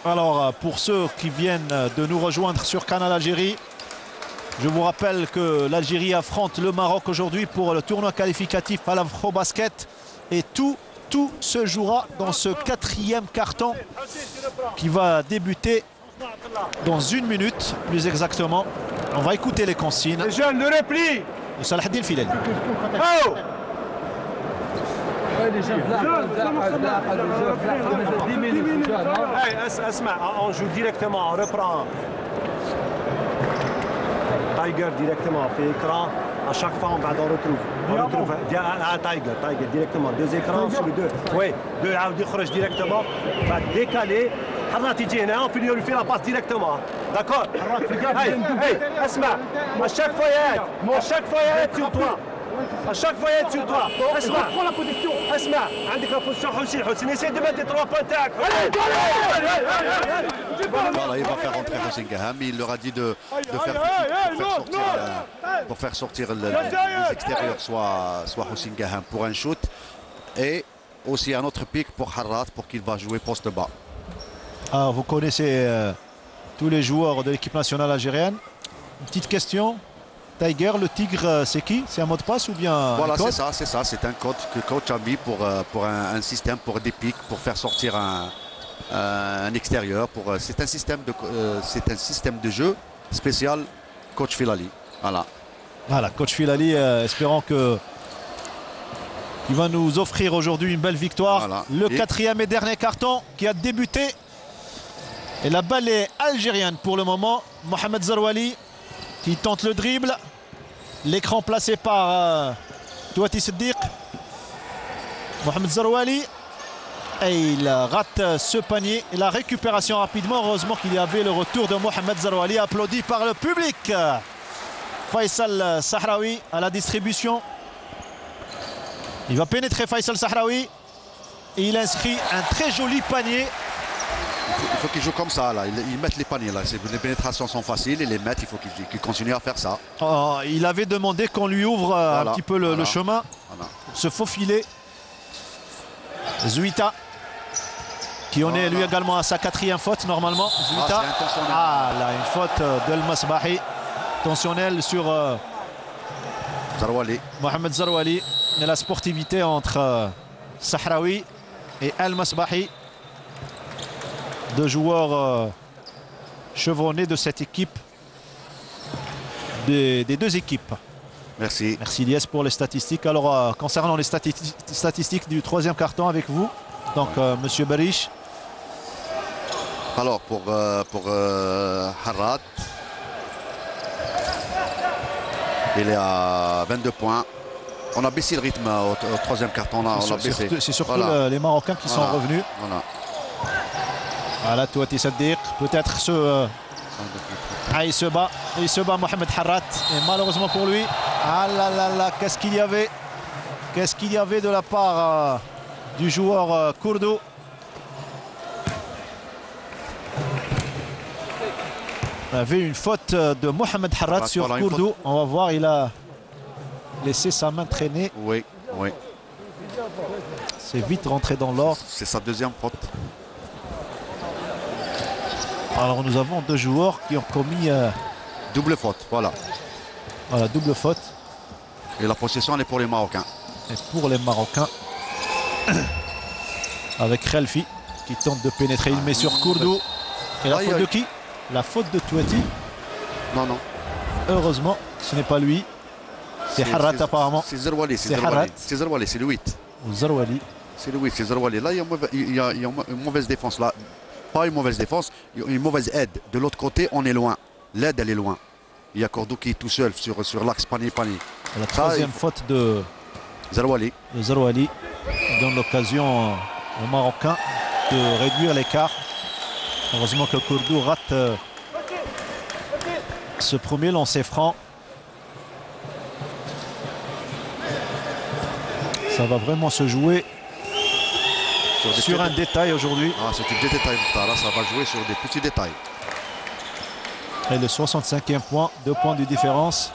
Alors, pour ceux qui viennent de nous rejoindre sur Canal Algérie, je vous rappelle que l'Algérie affronte le Maroc aujourd'hui pour le tournoi qualificatif à l'Afro-Basket. Et tout se jouera dans ce 4e carton qui va débuter dans 1 minute, plus exactement. On va écouter les consignes. Les jeunes, le repli de Salah Eddine Filali. Oh on joue directement, on reprend. Tiger directement fait écran. À chaque fois, on retrouve Tiger directement. 2 écrans sur les 2. Oui, 2 يخرج directement. Va décaler. حرات يجي هنا وفي lui fait la passe directement. D'accord. اسمع. À chaque fois يا sur toi. À chaque fois يا sur toi. اسمع. Prends la position. اسمع. عندك la position حسين essaie de mettre les 3 points تاعك. Voilà, il va faire rentrer Hossein Gaham. Il leur a dit de faire pour faire sortir les extérieurs, soit Hossein Gaham pour un shoot et aussi un autre pic pour Harrat pour qu'il va jouer poste bas. Ah, vous connaissez tous les joueurs de l'équipe nationale algérienne. Une petite question. Tiger, le tigre, c'est qui? C'est un mot de passe ou bien voilà, c'est ça. C'est un code que coach a mis pour un système, pour des pics, pour faire sortir un extérieur. C'est un système de jeu spécial coach Filali. Voilà, coach Filali, espérant que il va nous offrir aujourd'hui une belle victoire. Voilà. Le 4e et dernier carton qui a débuté. Et la balle est algérienne pour le moment. Mohamed Zarouali qui tente le dribble. L'écran placé par Touati Siddiq. Mohamed Zarouali. Et il rate ce panier. Et la récupération rapidement. Heureusement qu'il y avait le retour de Mohamed Zarouali, applaudi par le public. Faisal Sahraoui à la distribution. Il va pénétrer Faisal Sahraoui. Et il inscrit un très joli panier. Il faut qu'il joue comme ça, là. Ils mettent les paniers, là. Les pénétrations sont faciles, ils les mettent, il faut qu'il continue à faire ça. Oh, il avait demandé qu'on lui ouvre un petit peu le chemin. Se faufiler. Zuita, qui en est lui également à sa 4e faute, normalement. Zuita. Là, une faute d'El Masbahi. Intentionnelle sur Zarouali. Mohamed Zarouali. Et la sportivité entre Sahraoui et El Masbahi. 2 joueurs chevronnés de cette équipe, des 2 équipes. Merci. Merci Lies pour les statistiques. Alors concernant les statistiques du 3e carton avec vous, donc Monsieur Barish. Alors pour Harrat, il est à 22 points. On a baissé le rythme au 3e carton. C'est surtout les Marocains qui sont revenus. Voilà, Touati Siddiq, peut-être il se bat Mohamed Harrat, et malheureusement pour lui, qu'est-ce qu'il y avait de la part du joueur Kourdou. Il y avait une faute de Mohamed Harrat sur Kourdou, on va voir, il a laissé sa main traîner. Oui. C'est vite rentré dans l'ordre. C'est sa 2e faute. Alors nous avons 2 joueurs qui ont commis double faute, voilà. Voilà, double faute. Et la possession elle est pour les Marocains. Et pour les Marocains, avec Khelfi qui tente de pénétrer, il met sur Kourdou. Et la faute de qui? La faute de Touati. Non. Heureusement, ce n'est pas lui. C'est Harrat apparemment. C'est Zarouali, c'est Zarouali, c'est le 8. Zarouali. C'est le 8, c'est Zarouali. Là, il y a une mauvaise défense là. pas une mauvaise défense, une mauvaise aide. De l'autre côté, on est loin. L'aide, elle est loin. Il y a Cordoue qui est tout seul sur l'axe panier-panier. La troisième faute de Zarouali. Zarouali donne l'occasion aux Marocains de réduire l'écart. Heureusement que Cordoue rate ce premier lancer franc. Ça va vraiment se jouer sur un détail aujourd'hui. Ah, c'est des détails. Là, ça va jouer sur des petits détails. Et le 65e point, 2 points de différence.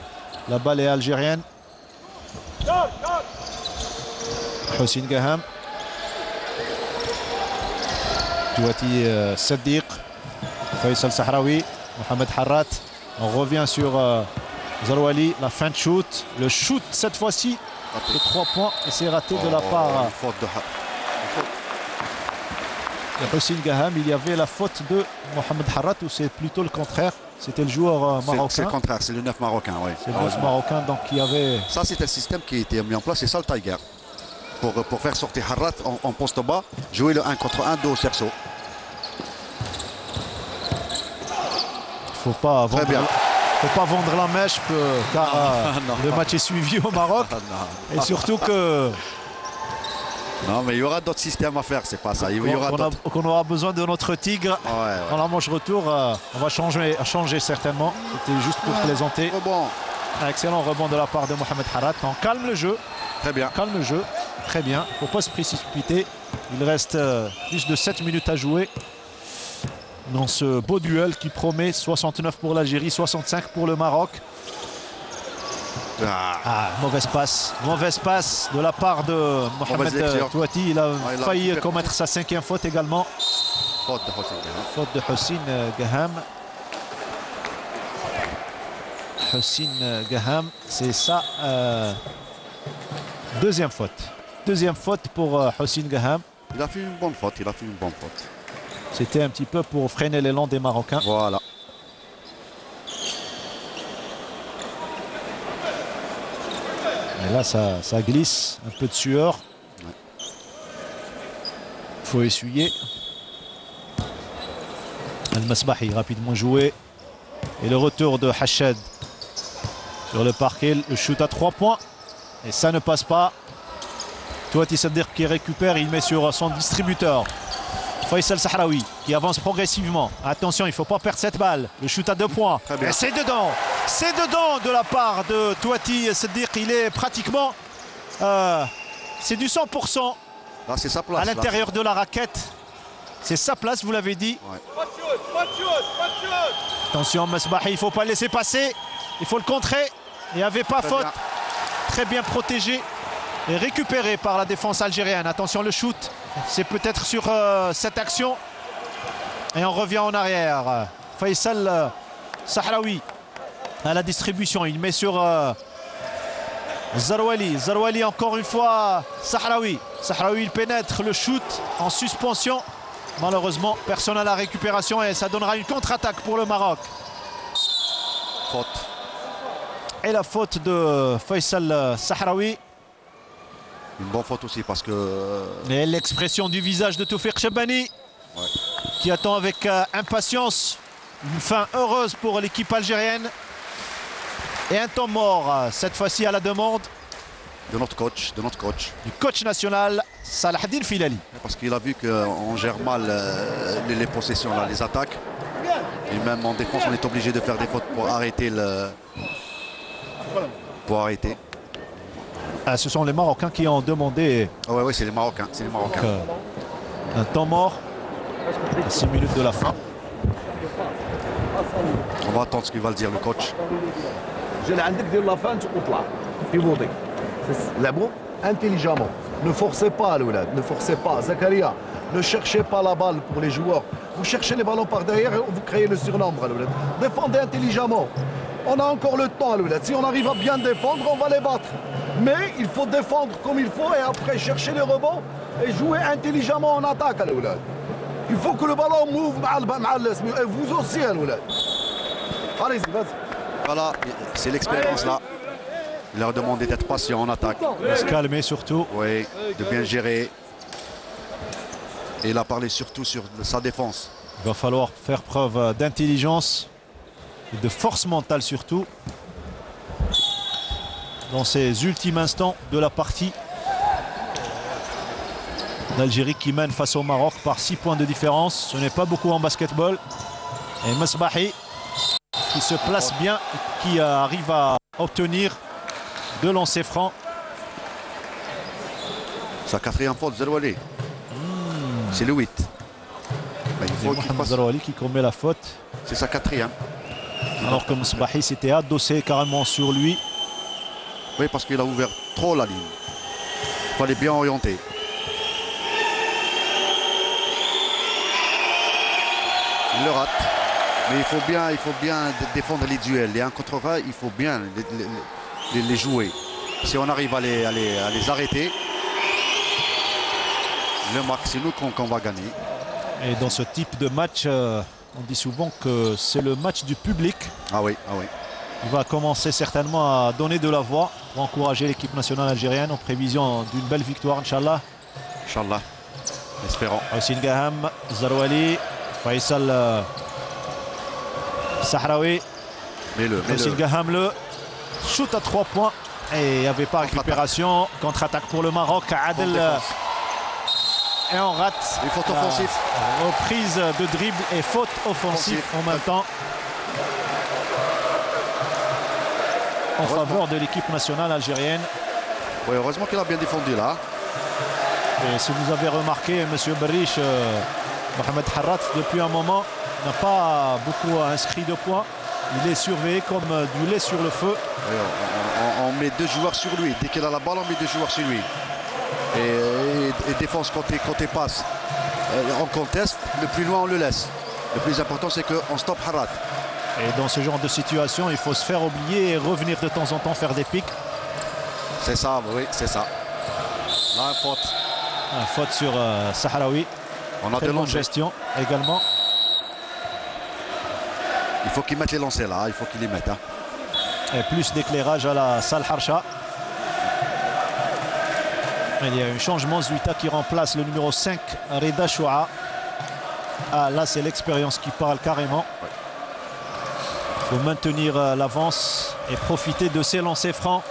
La balle est algérienne. Houssine Gaham. Touati Saddiq. Faisal Sahraoui. Mohamed Harrat. On revient sur Zarouali. La fin de shoot. Le shoot cette fois-ci de 3 points. Et c'est raté de la part de Houssine Gaham. Il y avait la faute de Mohamed Harrat ou c'est plutôt le contraire? C'était le joueur marocain. C'est le contraire, c'est le 9 marocain. Oui. C'est le 9 marocain, donc il y avait... Ça, c'est un système qui a été mis en place, c'est ça le Tiger. Pour faire sortir Harrat en poste bas, jouer le 1 contre 1 dos au cerceau. Il ne faut pas vendre la mèche car le match est suivi au Maroc. Et surtout que... Non, mais il y aura d'autres systèmes à faire, c'est pas ça. Il y aura qu'on aura besoin de notre tigre. Dans la manche retour, on va changer certainement. C'était juste pour plaisanter. Rebond. Un excellent rebond de la part de Mohamed Harrat. On calme le jeu. Très bien. Calme le jeu. Très bien. Il ne faut pas se précipiter. Il reste plus de 7 minutes à jouer dans ce beau duel qui promet 69 pour l'Algérie, 65 pour le Maroc. Mauvaise passe de la part de Mohamed Touati. Il a failli commettre sa 5e faute également. Faute de Houssine Gaham. Houssine Gaham, c'est ça. Deuxième faute pour Houssine Gaham. Il a fait une bonne faute. C'était un petit peu pour freiner l'élan des Marocains. Voilà. Et là, ça glisse, un peu de sueur. Il faut essuyer. Al-Masbahi, rapidement joué. Et le retour de Hachad sur le parquet. Le shoot à 3 points. Et ça ne passe pas. Touati Saddiq qui récupère, il met sur son distributeur. Faisal Sahraoui qui avance progressivement. Attention, il ne faut pas perdre cette balle. Le shoot à 2 points. Et c'est dedans. C'est dedans de la part de Touati Saddiq. Il est pratiquement... c'est du 100%. Là, c'est sa place. À l'intérieur de la raquette. C'est sa place, vous l'avez dit. Ouais. Attention, Masbahi, il ne faut pas laisser passer. Il faut le contrer. Il n'y avait pas faute. Très bien protégé et récupéré par la défense algérienne. Attention, le shoot. C'est peut-être sur cette action. Et on revient en arrière. Faisal Sahraoui à la distribution. Il met sur Zarouali. Zarouali encore une fois. Sahraoui. Sahraoui, il pénètre le shoot en suspension. Malheureusement, personne à la récupération et ça donnera une contre-attaque pour le Maroc. Faute. Et la faute de Faisal Sahraoui. Une bonne faute aussi parce que... Et l'expression du visage de Toufiq Chabani qui attend avec impatience une fin heureuse pour l'équipe algérienne. Et un temps mort, cette fois-ci à la demande de notre coach. Du coach national, Salahdine Filali. Parce qu'il a vu qu'on gère mal les possessions, là, les attaques. Et même en défense, on est obligé de faire des fautes pour arrêter le... ce sont les Marocains qui ont demandé... Oui, c'est les Marocains. Donc, un temps mort à 6 minutes de la fin. On va attendre ce qu'il va le dire, le coach. Intelligemment. Ne forcez pas, Loulad, ne forcez pas. Zakaria, ne cherchez pas la balle pour les joueurs. Vous cherchez les ballons par derrière et vous créez le surnombre, Loulad. Défendez intelligemment. On a encore le temps, Loulad. Si on arrive à bien défendre, on va les battre. Mais il faut défendre comme il faut et après chercher les rebonds et jouer intelligemment en attaque, Loulad. Il faut que le ballon move et vous aussi, Loulad. Allez-y, vas-y. Voilà, c'est l'expérience là. Il leur a demandé d'être patient en attaque. De se calmer surtout. Oui, de bien gérer. Et il a parlé surtout sur sa défense. Il va falloir faire preuve d'intelligence et de force mentale surtout dans ces ultimes instants de la partie. L'Algérie qui mène face au Maroc par 6 points de différence. Ce n'est pas beaucoup en basketball. Et Mesbahi qui se place bien et qui arrive à obtenir 2 lancers francs. Sa 4e faute, Zerouali. C'est le 8. Il faut qu'il fasse... Zerouali qui commet la faute. C'est sa 4e. Alors que Mesbahi s'était adossé carrément sur lui. Oui, parce qu'il a ouvert trop la ligne. Il fallait bien orienter. Il le rate. Mais il faut bien défendre les duels. Les 1 contre 1, il faut bien les jouer. Si on arrive à les arrêter, le match, c'est nous qu'on va gagner. Et dans ce type de match, on dit souvent que c'est le match du public. Ah oui, ah oui. Il va commencer certainement à donner de la voix pour encourager l'équipe nationale algérienne en prévision d'une belle victoire, Inch'Allah. Inch'Allah, espérons. Hossein Gaham, Zerouali, Faisal Sahraoui. Hossein Gaham, le shoot à 3 points. Et il n'y avait pas récupération. Contre-attaque pour le Maroc. Adel. Et on rate. Une faute offensive. Reprise de dribble et faute offensive en même temps. En faveur de l'équipe nationale algérienne. Oui, heureusement qu'il a bien défendu là. Et si vous avez remarqué, M. Berriche, Mohamed Harrat, depuis un moment, n'a pas beaucoup inscrit de points. Il est surveillé comme du lait sur le feu. Oui, on met 2 joueurs sur lui. Dès qu'il a la balle, on met 2 joueurs sur lui. Et défense côté passe. On conteste, le plus loin on le laisse. Le plus important c'est qu'on stoppe Harrat. Et dans ce genre de situation, il faut se faire oublier et revenir de temps en temps faire des pics. C'est ça, oui, c'est ça. Là, une faute. Une faute sur Sahraoui. On a de longue gestion également. Il faut qu'il mette les lancers là, il faut qu'il les mette. Hein. Et plus d'éclairage à la Sal Harsha. Il y a un changement, Zuita qui remplace le numéro 5, Reda Choua. Ah, là, c'est l'expérience qui parle carrément. Il faut maintenir l'avance et profiter de ces lancers francs.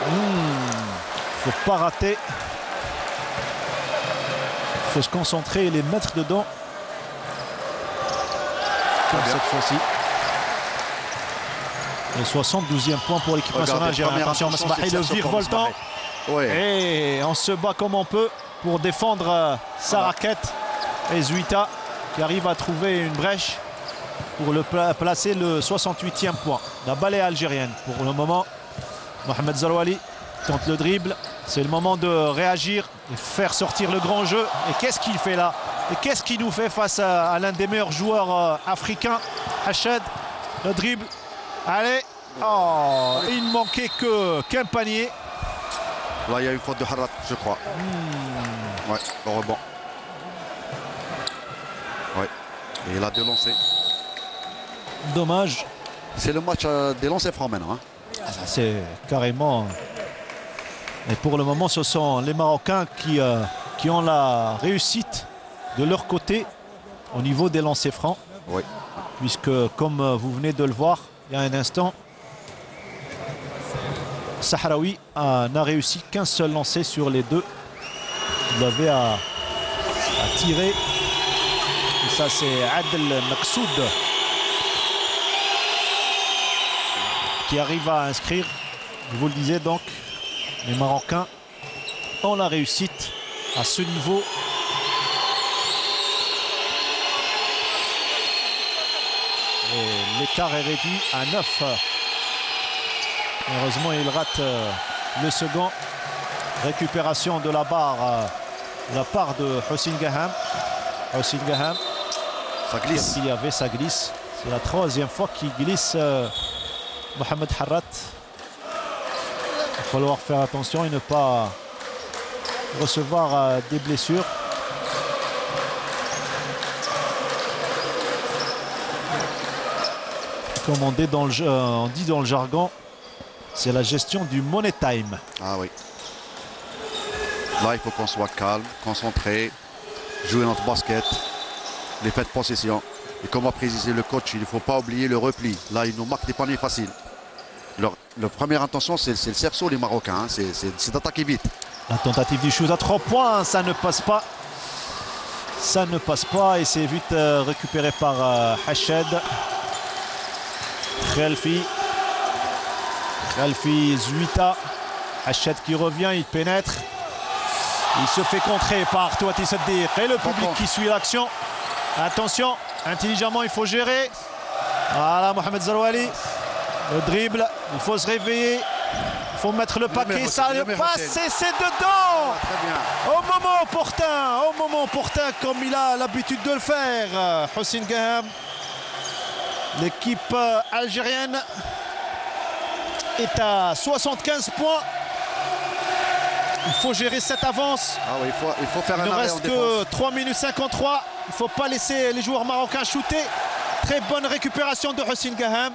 Il ne faut pas rater. Il faut se concentrer et les mettre dedans. Comme cette fois-ci. Le 72e point pour l'équipe nationale algérienne. Attention, Mesbahi, le virevoltant. Ouais. Et on se bat comme on peut pour défendre sa raquette. Et Zuita qui arrive à trouver une brèche pour le placer le 68e point. La balle est algérienne pour le moment. Mohamed Zerouali tente le dribble. C'est le moment de réagir et faire sortir le grand jeu. Et qu'est-ce qu'il fait là? Et qu'est-ce qu'il nous fait face à l'un des meilleurs joueurs africains, Hachad? Le dribble. Allez. Oh, il ne manquait qu'un panier. Là, il y a une faute de Harrat, je crois. Ouais, le rebond. Ouais. Et il a 2 lancers. Dommage. C'est le match des lancers francs maintenant. Hein. C'est carrément... Et pour le moment, ce sont les Marocains qui ont la réussite de leur côté au niveau des lancers francs. Oui. Puisque, comme vous venez de le voir, il y a un instant, Sahraoui n'a réussi qu'un seul lancer sur les 2. Il avait à tirer. Et ça, c'est Adel Maksoud qui arrive à inscrire. Je vous le disais donc, les Marocains ont la réussite à ce niveau. Et l'écart est réduit à 9. Heureusement, il rate le second. Récupération de la barre de la part de Hossein Gaham. Hossein Gaham. Ça glisse. Il y avait, ça glisse. C'est la 3e fois qu'il glisse Mohamed Harrat. Il va falloir faire attention et ne pas recevoir des blessures. Comme on dit dans le jargon, c'est la gestion du money time. Ah oui. Là, il faut qu'on soit calme, concentré, jouer notre basket. les fins de possession. Et comme a précisé le coach, il ne faut pas oublier le repli. Là, ils nous marquent des paniers faciles. Leur première intention, c'est le cerceau, les Marocains. Hein. C'est d'attaquer vite. La tentative du shoot à 3 points, ça ne passe pas. Ça ne passe pas et c'est vite récupéré par Hached. Khelfi. Khelfi, Zuita. Hached qui revient, il pénètre. Il se fait contrer par Touati Saddiq et le public qui suit l'action. Attention, intelligemment il faut gérer. Voilà Mohamed Zarouali. Le dribble, il faut se réveiller. Il faut mettre le paquet, ça le passe et c'est dedans. Très bien. Au moment opportun comme il a l'habitude de le faire. Hossein Gaham. L'équipe algérienne est à 75 points. Il faut gérer cette avance. Ah oui, il faut faire un arrêt en défense. Il ne reste que 3 minutes 53. Il ne faut pas laisser les joueurs marocains shooter. Très bonne récupération de Hossein Gaham.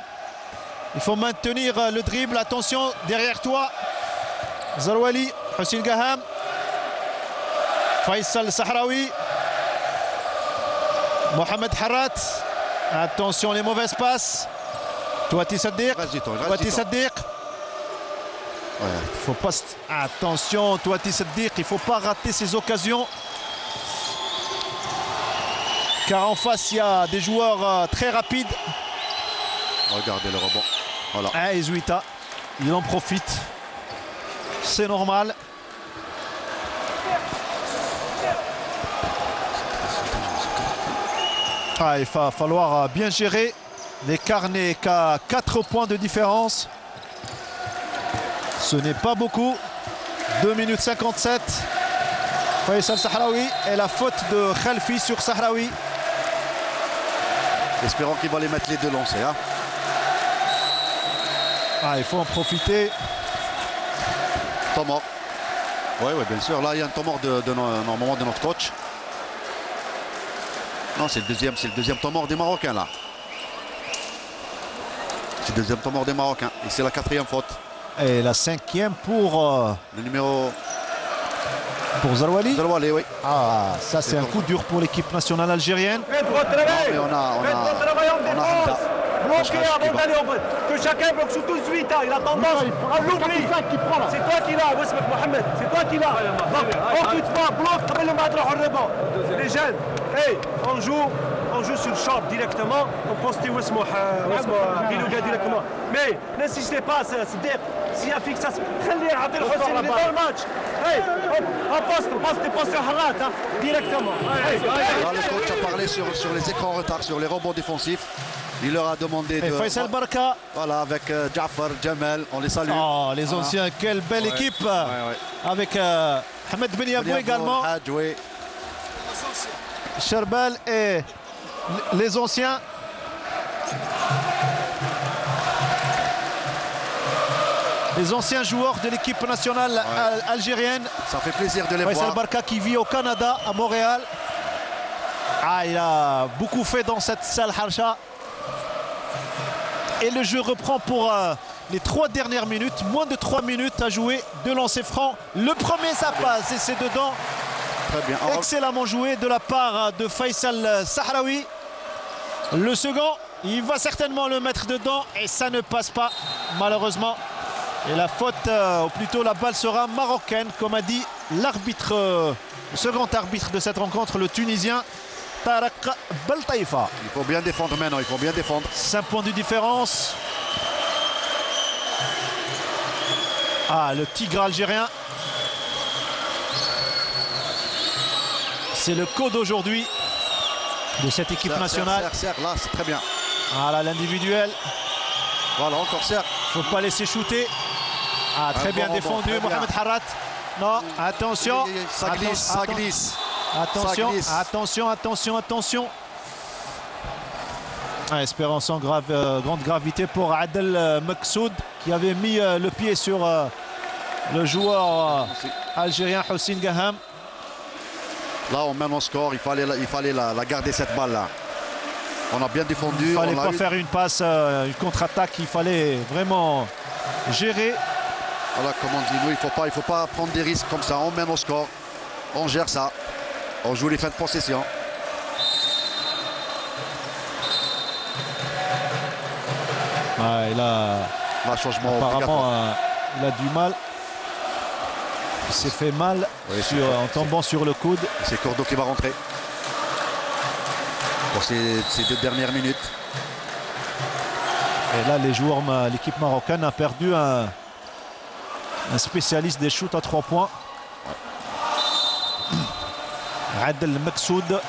Il faut maintenir le dribble. Attention, derrière toi. Zarouali, Hossein Gaham. Faisal Sahraoui. Mohamed Harat. Attention, les mauvaises passes. Touati Saddiq. Touati Saddiq. Ouais. Faut pas... Attention, Touati Saddiq, il ne faut pas rater ces occasions. Car en face, il y a des joueurs très rapides. Regardez le rebond. Voilà. Ah, et Zuita, il en profite. C'est normal. Ah, il va falloir bien gérer. L'écart n'est qu'à 4 points de différence. Ce n'est pas beaucoup. 2 minutes 57. Faisal Sahraoui et la faute de Khelfi sur Sahraoui. Espérons qu'il va les mettre les deux lancés. Hein. Ah, il faut en profiter. Temps mort. Oui, bien sûr. Là, il y a un temps mort normalement de notre coach. Non, c'est le deuxième temps mort des Marocains, là. C'est le deuxième temps mort des Marocains. Et c'est la 4e faute. Et la 5e pour... le numéro... Pour Zarouali. Zarouali, oui. Ah, ça c'est un coup dur pour l'équipe nationale algérienne. Non, mais on a Hamza. Que chacun bloque sous 18 ans, il a tendance à l'oublier. C'est toi qui l'as, Mohamed, c'est toi qui l'as. Ensuite, bloque, le mettre au rebond. Les jeunes, hey, on joue sur le short directement, on poste Bilouga directement. Mais n'insistez pas, s'il y a fixation, خليه يعطي الحسين اللي dans le match. Hey, on poste des postes Harat directement. Là, le coach a parlé sur les écrans en retard, sur les rebonds défensifs. Il leur a demandé de... Faisal Barka. Voilà, avec Jafar, Jamel, on les salue. Oh, les anciens, quelle belle équipe. Avec Ahmed Ben Yabou également. Oui. Cherbel et les anciens. Les anciens joueurs de l'équipe nationale algérienne. Ça fait plaisir de les voir. Faisal Barka qui vit au Canada, à Montréal. Ah, il a beaucoup fait dans cette salle Harsha. Et le jeu reprend pour les 3 dernières minutes. Moins de 3 minutes à jouer. 2 lancers francs. Le premier, ça passe et c'est dedans. Très bien. Excellemment joué de la part de Faisal Sahraoui. Le second, il va certainement le mettre dedans et ça ne passe pas, malheureusement. Et la faute, ou plutôt la balle sera marocaine, comme a dit l'arbitre, le second arbitre de cette rencontre, le Tunisien Tarek Beltaïfa. Il faut bien défendre maintenant, il faut bien défendre. 5 points de différence. Ah, le tigre algérien. C'est le code aujourd'hui de cette équipe nationale. Serre, là, c'est très bien. Voilà l'individuel. Voilà, encore serre. Faut pas laisser shooter. Ah, très bien défendu, Mohamed Harat. Non, attention. Ça glisse, ça glisse. Attention, attention. Ah, espérance en grande gravité pour Adel Meksoud qui avait mis le pied sur le joueur algérien Hossein Gaham. Là, on mène au score. Il fallait la garder cette balle-là. On a bien défendu. Il ne fallait pas faire une passe, une contre-attaque. Il fallait vraiment gérer. Voilà, comme on dit, nous, il faut pas prendre des risques comme ça. On mène au score. On gère ça. On joue les fins de possession. Ouais, il a Un changement apparemment il a du mal. Il s'est fait mal en tombant sur le coude. C'est Cordo qui va rentrer pour ces 2 dernières minutes. Et là, l'équipe marocaine a perdu un spécialiste des shoots à 3 points. Adel Meksoud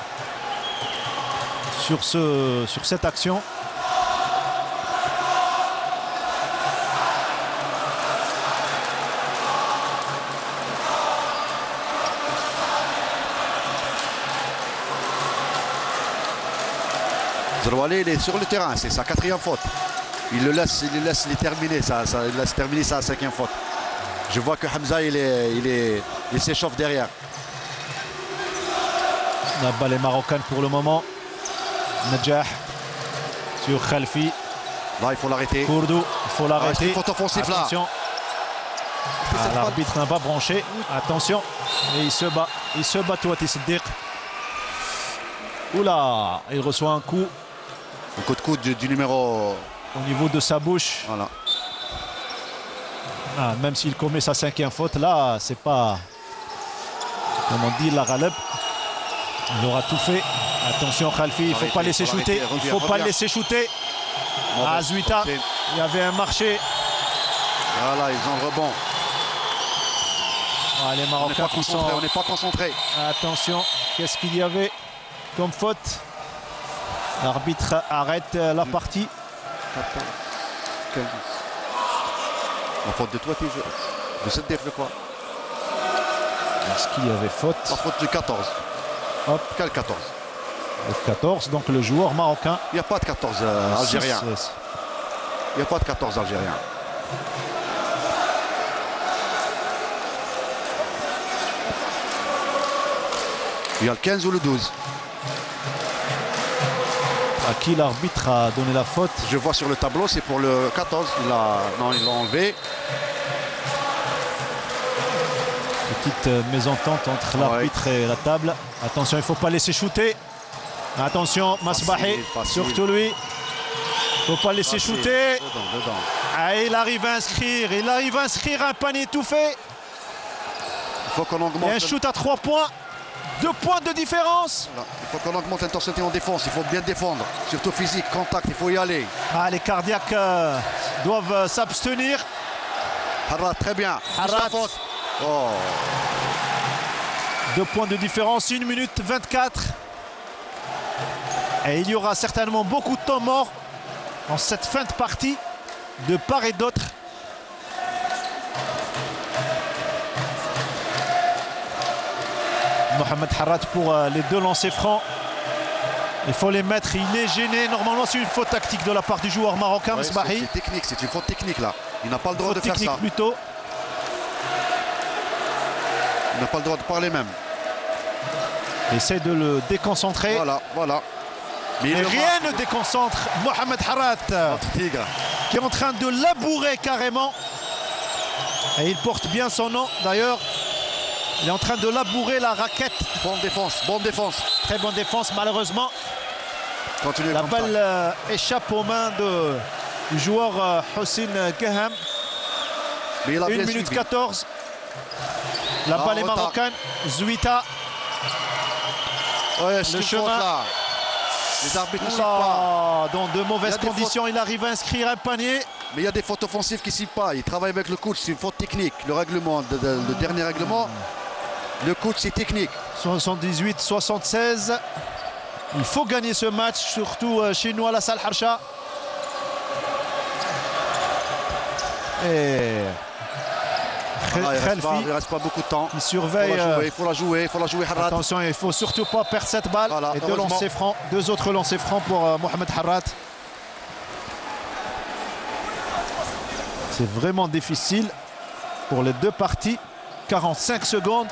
sur cette action. Zerouali, il est sur le terrain, c'est sa 4e faute. Il le laisse terminer, il laisse terminer sa 5e faute. Je vois que Hamza il s'échauffe derrière. La balle est marocaine pour le moment. Najah sur Khalfi. Là, il faut l'arrêter. Kourdou, il faut l'arrêter. C'est une faute offensive là. Attention. L'arbitre n'a pas branché. Attention. Et il se bat Touati Siddiq. Oula, il reçoit un coup. Un coup de coude du numéro. Au niveau de sa bouche. Voilà. Même s'il commet sa 5e faute, là, c'est pas. Comme on dit, la Ghaleb. Il aura tout fait. Attention Khalfi, il ne faut pas laisser shooter. Il ne faut pas laisser shooter. Zouita, il y avait un marché. Voilà, ils ont le rebond. Les Marocains on n'est pas concentré. Attention, qu'est-ce qu'il y avait comme faute? L'arbitre arrête la partie. 14, 15. La faute de Touati, je sais dire de quoi. Est-ce qu'il y avait faute? La faute du 14. Hop. Quel 14? Le 14, donc le joueur marocain. Il n'y a pas de 14 algérien. Il n'y a pas de 14 algérien. Il y a le 15 ou le 12. À qui l'arbitre a donné la faute? Je vois sur le tableau, c'est pour le 14. Non, il l'a enlevé. Petite mésentente entre l'arbitre et la table. Attention, il ne faut pas laisser shooter. Attention, Masbahi, surtout lui. Il ne faut pas laisser shooter. Dedans. Il arrive à inscrire un panier tout fait. Il faut qu'on augmente. Et un shoot à 3 points. 2 points de différence. Voilà. Il faut qu'on augmente l'intensité en défense. Il faut bien défendre. Surtout physique, contact, il faut y aller. Les cardiaques doivent s'abstenir. Harrat, très bien. Harrat. Oh. 2 points de différence, 1 minute 24. Et il y aura certainement beaucoup de temps mort en cette fin de partie, de part et d'autre. Mohamed Harrat pour les 2 lancers francs. Il faut les mettre, il est gêné. Normalement, c'est une faute tactique de la part du joueur marocain, Masbahi. C'est technique, c'est une faute technique là. Il n'a pas le droit de faire ça. Plutôt. Il n'a pas le droit de parler même. Essaie de le déconcentrer. Voilà. Mais rien ne déconcentre Mohamed Harrat, qui est en train de labourer carrément. Et il porte bien son nom d'ailleurs. Il est en train de labourer la raquette. Bonne défense. Très bonne défense, malheureusement. Continue la balle échappe aux mains du joueur Hossein Gaham. 1 minute 14. La balle est marocaine. Zouita. Ouais, le chemin. Là. Les arbitres ne sifflent pas. Dans de mauvaises conditions, il arrive à inscrire un panier. Mais il y a des fautes offensives qui ne sifflent pas. Il travaille avec le coach. C'est une faute technique. Le règlement, le dernier règlement, le coach, c'est technique. 78-76. Il faut gagner ce match, surtout chez nous à la salle Harsha. Et il ne reste pas beaucoup de temps. Il surveille. Il faut la jouer. Harrat. Attention, il ne faut surtout pas perdre cette balle. Voilà, et 2 autres lancers francs pour Mohamed Harrat. C'est vraiment difficile pour les 2 parties. 45 secondes.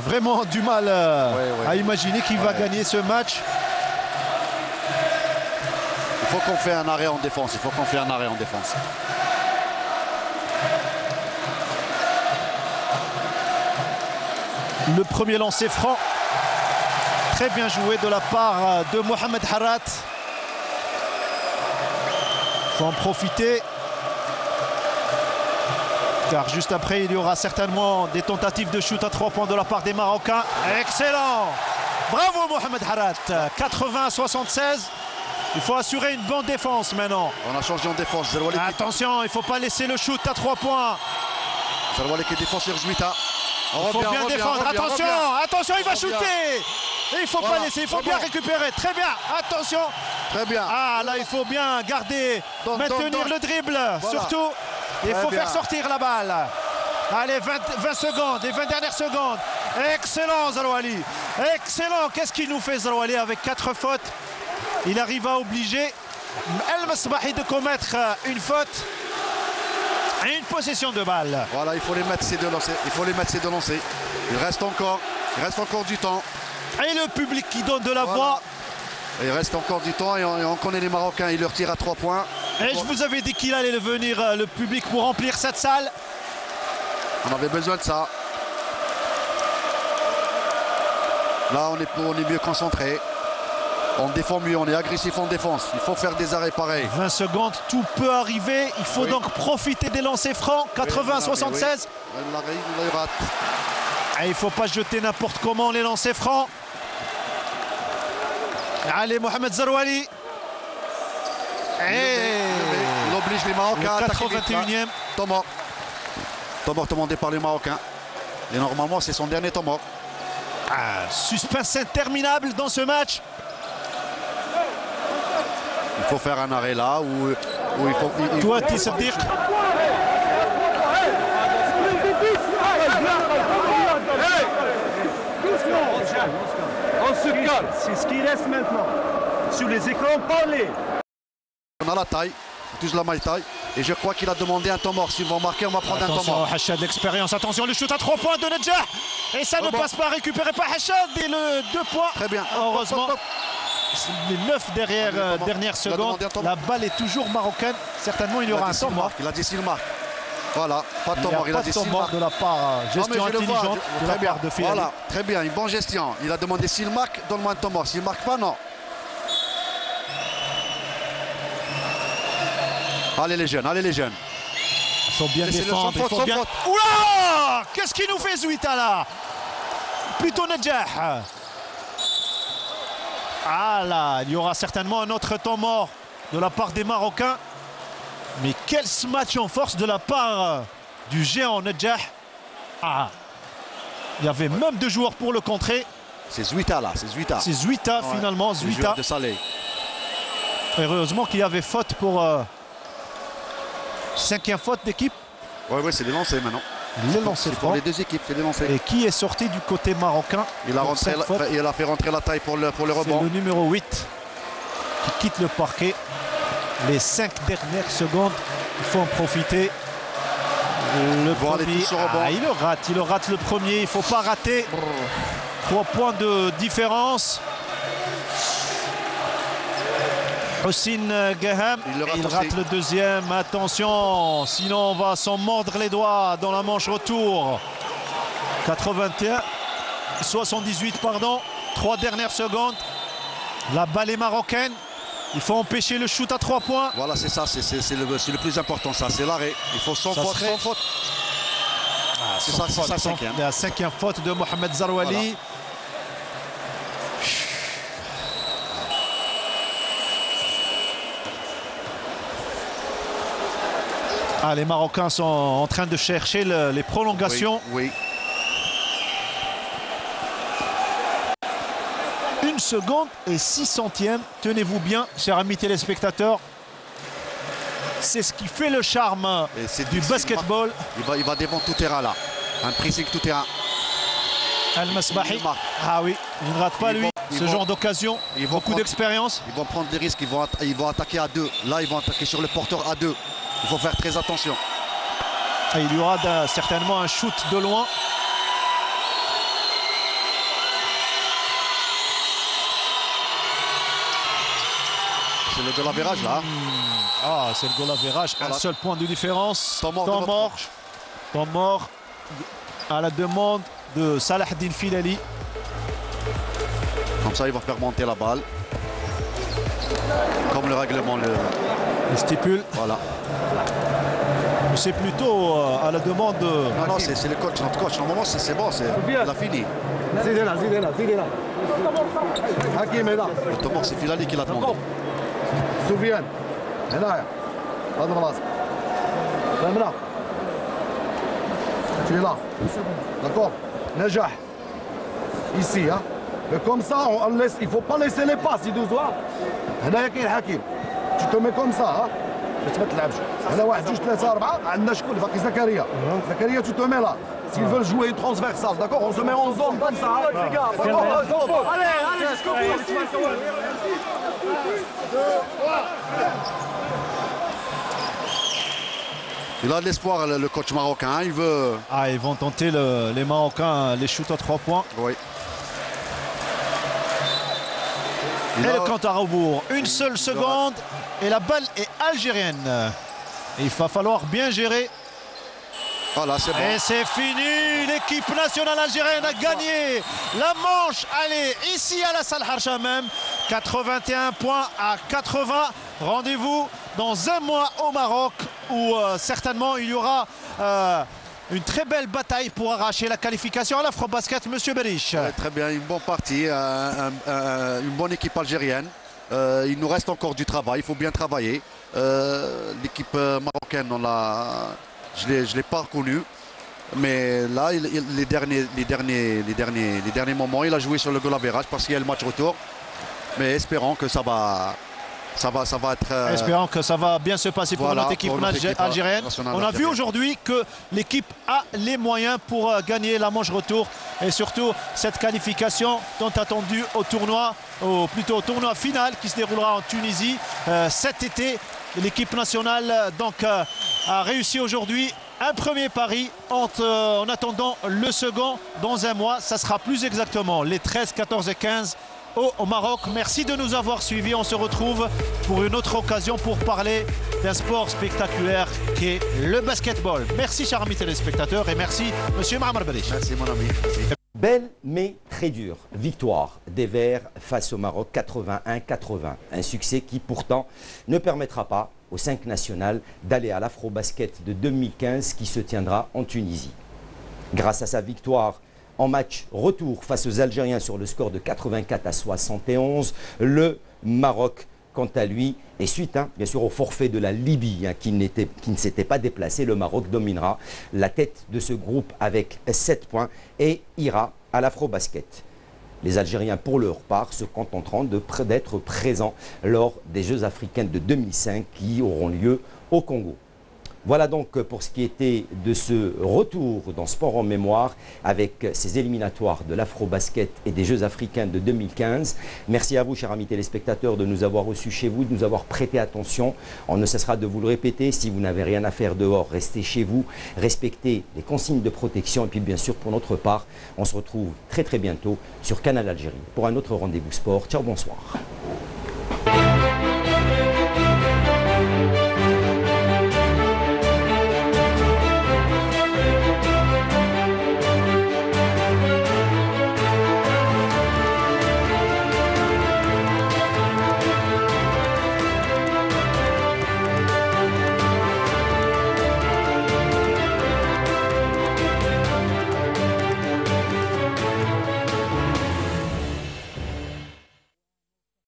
Vraiment du mal à imaginer qui va gagner ce match. Il faut qu'on fasse un arrêt en défense. Le premier lancer franc. Très bien joué de la part de Mohamed Harrat. faut en profiter. Car juste après, il y aura certainement des tentatives de shoot à 3 points de la part des Marocains. Excellent! Bravo Mohamed Harat. 80-76. Il faut assurer une bonne défense maintenant. On a changé en défense. Attention, il ne faut pas laisser le shoot à 3 points. Zerouali qui est défenseur Zouita. Il faut bien défendre. Attention, il va shooter. Et il ne faut pas laisser, il faut bien récupérer. Très bien, attention. Très bien. Ah là, il faut bien garder, maintenir le dribble. Surtout, il faut faire sortir la balle. Allez, 20 secondes, les 20 dernières secondes. Excellent Zerouali. Excellent. Qu'est-ce qu'il nous fait Zerouali avec 4 fautes? Il arrive à obliger El Mesbahi de commettre une faute et une possession de balle. Voilà, il faut les mettre ces deux lancers. Il faut les mettre ces deux lancers. Il reste encore du temps. Et le public qui donne de la voix. Il reste encore du temps et on connaît les Marocains. Ils leur tirent à 3 points. Et je vous avais dit qu'il allait venir le public pour remplir cette salle. On avait besoin de ça. Là, on est mieux concentré. On défend mieux, on est agressif en défense. Il faut faire des arrêts pareils. 20 secondes, tout peut arriver. Il faut donc profiter des lancers francs. 80-76. Et il ne faut pas jeter n'importe comment les lancers francs. Allez, Mohamed Zerouali. Il oblige les Marocains à attaquer. 81e. Temps mort demandé par les Marocains. Et normalement, c'est son dernier temps mort. Suspense interminable dans ce match. Il faut faire un arrêt là où il faut. Toi, Tissadir. On se calme, c'est ce qui reste maintenant. Sur les écrans, parlez. On a la taille, tous la maille taille. Et je crois qu'il a demandé un temps mort. S'ils vont marquer, on va prendre un temps mort. Attention, Hachad, l'expérience. Attention, le shoot à 3 points de Nedjah. Et ça ne passe pas, récupéré par Hachad. Et le 2 points. Très bien. Heureusement. Les 9 dernières secondes. La balle est toujours marocaine. Certainement, il y aura un temps mort. Il a dit s'il marque. Voilà, pas de temps mort. Il a pas de temps mort de la part gestion intelligente de la part de Filali. Voilà, très bien, une bonne gestion. Il a demandé s'il marque, donne-moi un temps mort. S'il marque pas, non. Allez les jeunes, allez les jeunes. Il faut bien défendre. Il faut bien... faute. Oula! Qu'est-ce qu'il nous fait Zouita là? Plutôt Nedjah. Ah là, il y aura certainement un autre temps mort de la part des Marocains. Mais quel match en force de la part du géant Nedjah. Ah, il y avait même 2 joueurs pour le contrer. C'est Zouita là, c'est Zouita. C'est Zouita finalement, Zouita. De Salé. Heureusement qu'il y avait faute pour 5e faute d'équipe. Oui, c'est les lancers maintenant. Les lancers pour les deux équipes, c'est les lancers. Et qui est sorti du côté marocain? Il a fait rentrer la taille pour le rebond. C'est le numéro 8 qui quitte le parquet. Les 5 dernières secondes, il faut en profiter. Le premier, il le rate le premier, il ne faut pas rater. 3 points de différence. Hossein Gaham, il rate le deuxième. Attention, sinon on va s'en mordre les doigts dans la manche retour. 78, pardon. 3 dernières secondes. La balle est marocaine. Il faut empêcher le shoot à 3 points. Voilà, c'est ça, c'est le plus important, ça, c'est l'arrêt. Il faut sans faute, sans faute. C'est ça, c'est ça, la 5e faute de Mohamed Zerouali. Voilà. Les Marocains sont en train de chercher les prolongations. Oui. 1 seconde et 6 centièmes. Tenez-vous bien, chers amis téléspectateurs. C'est ce qui fait le charme du basketball. Il va devant tout terrain là. Un pressing tout terrain. El Mesbahi. Ah oui, il ne rate pas lui. Ce genre d'occasion. Beaucoup d'expérience. Ils vont prendre des risques. Ils vont attaquer à 2. Là, ils vont attaquer sur le porteur à 2. Il faut faire très attention. Et il y aura certainement un shoot de loin. C'est le goal average là. Ah, c'est le goal average. Voilà. Un seul point de différence. Temps mort à la demande de Salahdine Filali. Comme ça, il va faire monter la balle. Comme le règlement le stipule. Voilà. C'est plutôt à la demande de... Non, c'est le coach, notre coach. Normalement, c'est bon, il a fini. Hakim est là. Autrement, c'est Filali qui l'a demandé. Soufiane. هنايا. هذا راسك. فهمنا. Tu es là. D'accord. نجح. Ici, hein. Mais comme ça, il ne faut pas laisser les passes, يدوزوا. هنايا كاين حكيم. Tu te mets comme ça, hein. ما تلعبش. هنا 1 2 3 4 عندنا شكون باقي زكريا. زكريا tu te mets là. S'ils veulent jouer une transversale, d'accord, on se met en zone comme ça. Allez, jusqu'au bout. Il a de l'espoir, le coach marocain. Il veut. Ah, ils vont tenter les Marocains, les shoots à 3 points. Oui. Et le compte à rebours. Une seule seconde et la balle est algérienne. Et il va falloir bien gérer. Voilà, c'est bon. Et c'est fini. L'équipe nationale algérienne a gagné la manche. Allez, ici à la salle Harsha même. 81 points à 80. Rendez-vous dans un mois au Maroc où certainement il y aura une très belle bataille pour arracher la qualification à l'Afrobasket, monsieur Berish. Très bien, une bonne partie, une bonne équipe algérienne. Il nous reste encore du travail, il faut bien travailler. L'équipe marocaine, je ne l'ai pas reconnue. Mais là, les derniers moments, il a joué sur le goal average parce qu'il y a le match retour. Mais espérons que ça va être... Espérons que ça va bien se passer pour notre équipe algérienne. On a vu aujourd'hui que l'équipe a les moyens pour gagner la manche retour. Et surtout cette qualification tant attendue au tournoi, ou plutôt au tournoi final qui se déroulera en Tunisie cet été. L'équipe nationale donc a réussi aujourd'hui un premier pari en attendant le second dans un mois. Ça sera plus exactement les 13, 14 et 15 au Maroc. Merci de nous avoir suivis. On se retrouve pour une autre occasion pour parler d'un sport spectaculaire qui est le basketball. Merci chers amis téléspectateurs et merci monsieur Ma'amar Berish. Merci mon ami. Merci. Belle mais très dure victoire des Verts face au Maroc 81-80. Un succès qui pourtant ne permettra pas aux 5 nationales d'aller à l'Afrobasket de 2015 qui se tiendra en Tunisie. Grâce à sa victoire en match retour face aux Algériens sur le score de 84-71, le Maroc, quant à lui, et suite bien sûr au forfait de la Libye qui ne s'était pas déplacé, le Maroc dominera la tête de ce groupe avec 7 points et ira à l'Afrobasket. Les Algériens, pour leur part, se contenteront d'être présents lors des Jeux africains de 2005 qui auront lieu au Congo. Voilà donc pour ce qui était de ce retour dans Sport en mémoire avec ces éliminatoires de l'Afrobasket et des Jeux africains de 2015. Merci à vous, chers amis téléspectateurs, de nous avoir reçus chez vous, de nous avoir prêté attention. On ne cessera de vous le répéter, si vous n'avez rien à faire dehors, restez chez vous, respectez les consignes de protection. Et puis bien sûr, pour notre part, on se retrouve très bientôt sur Canal Algérie pour un autre rendez-vous sport. Ciao, bonsoir.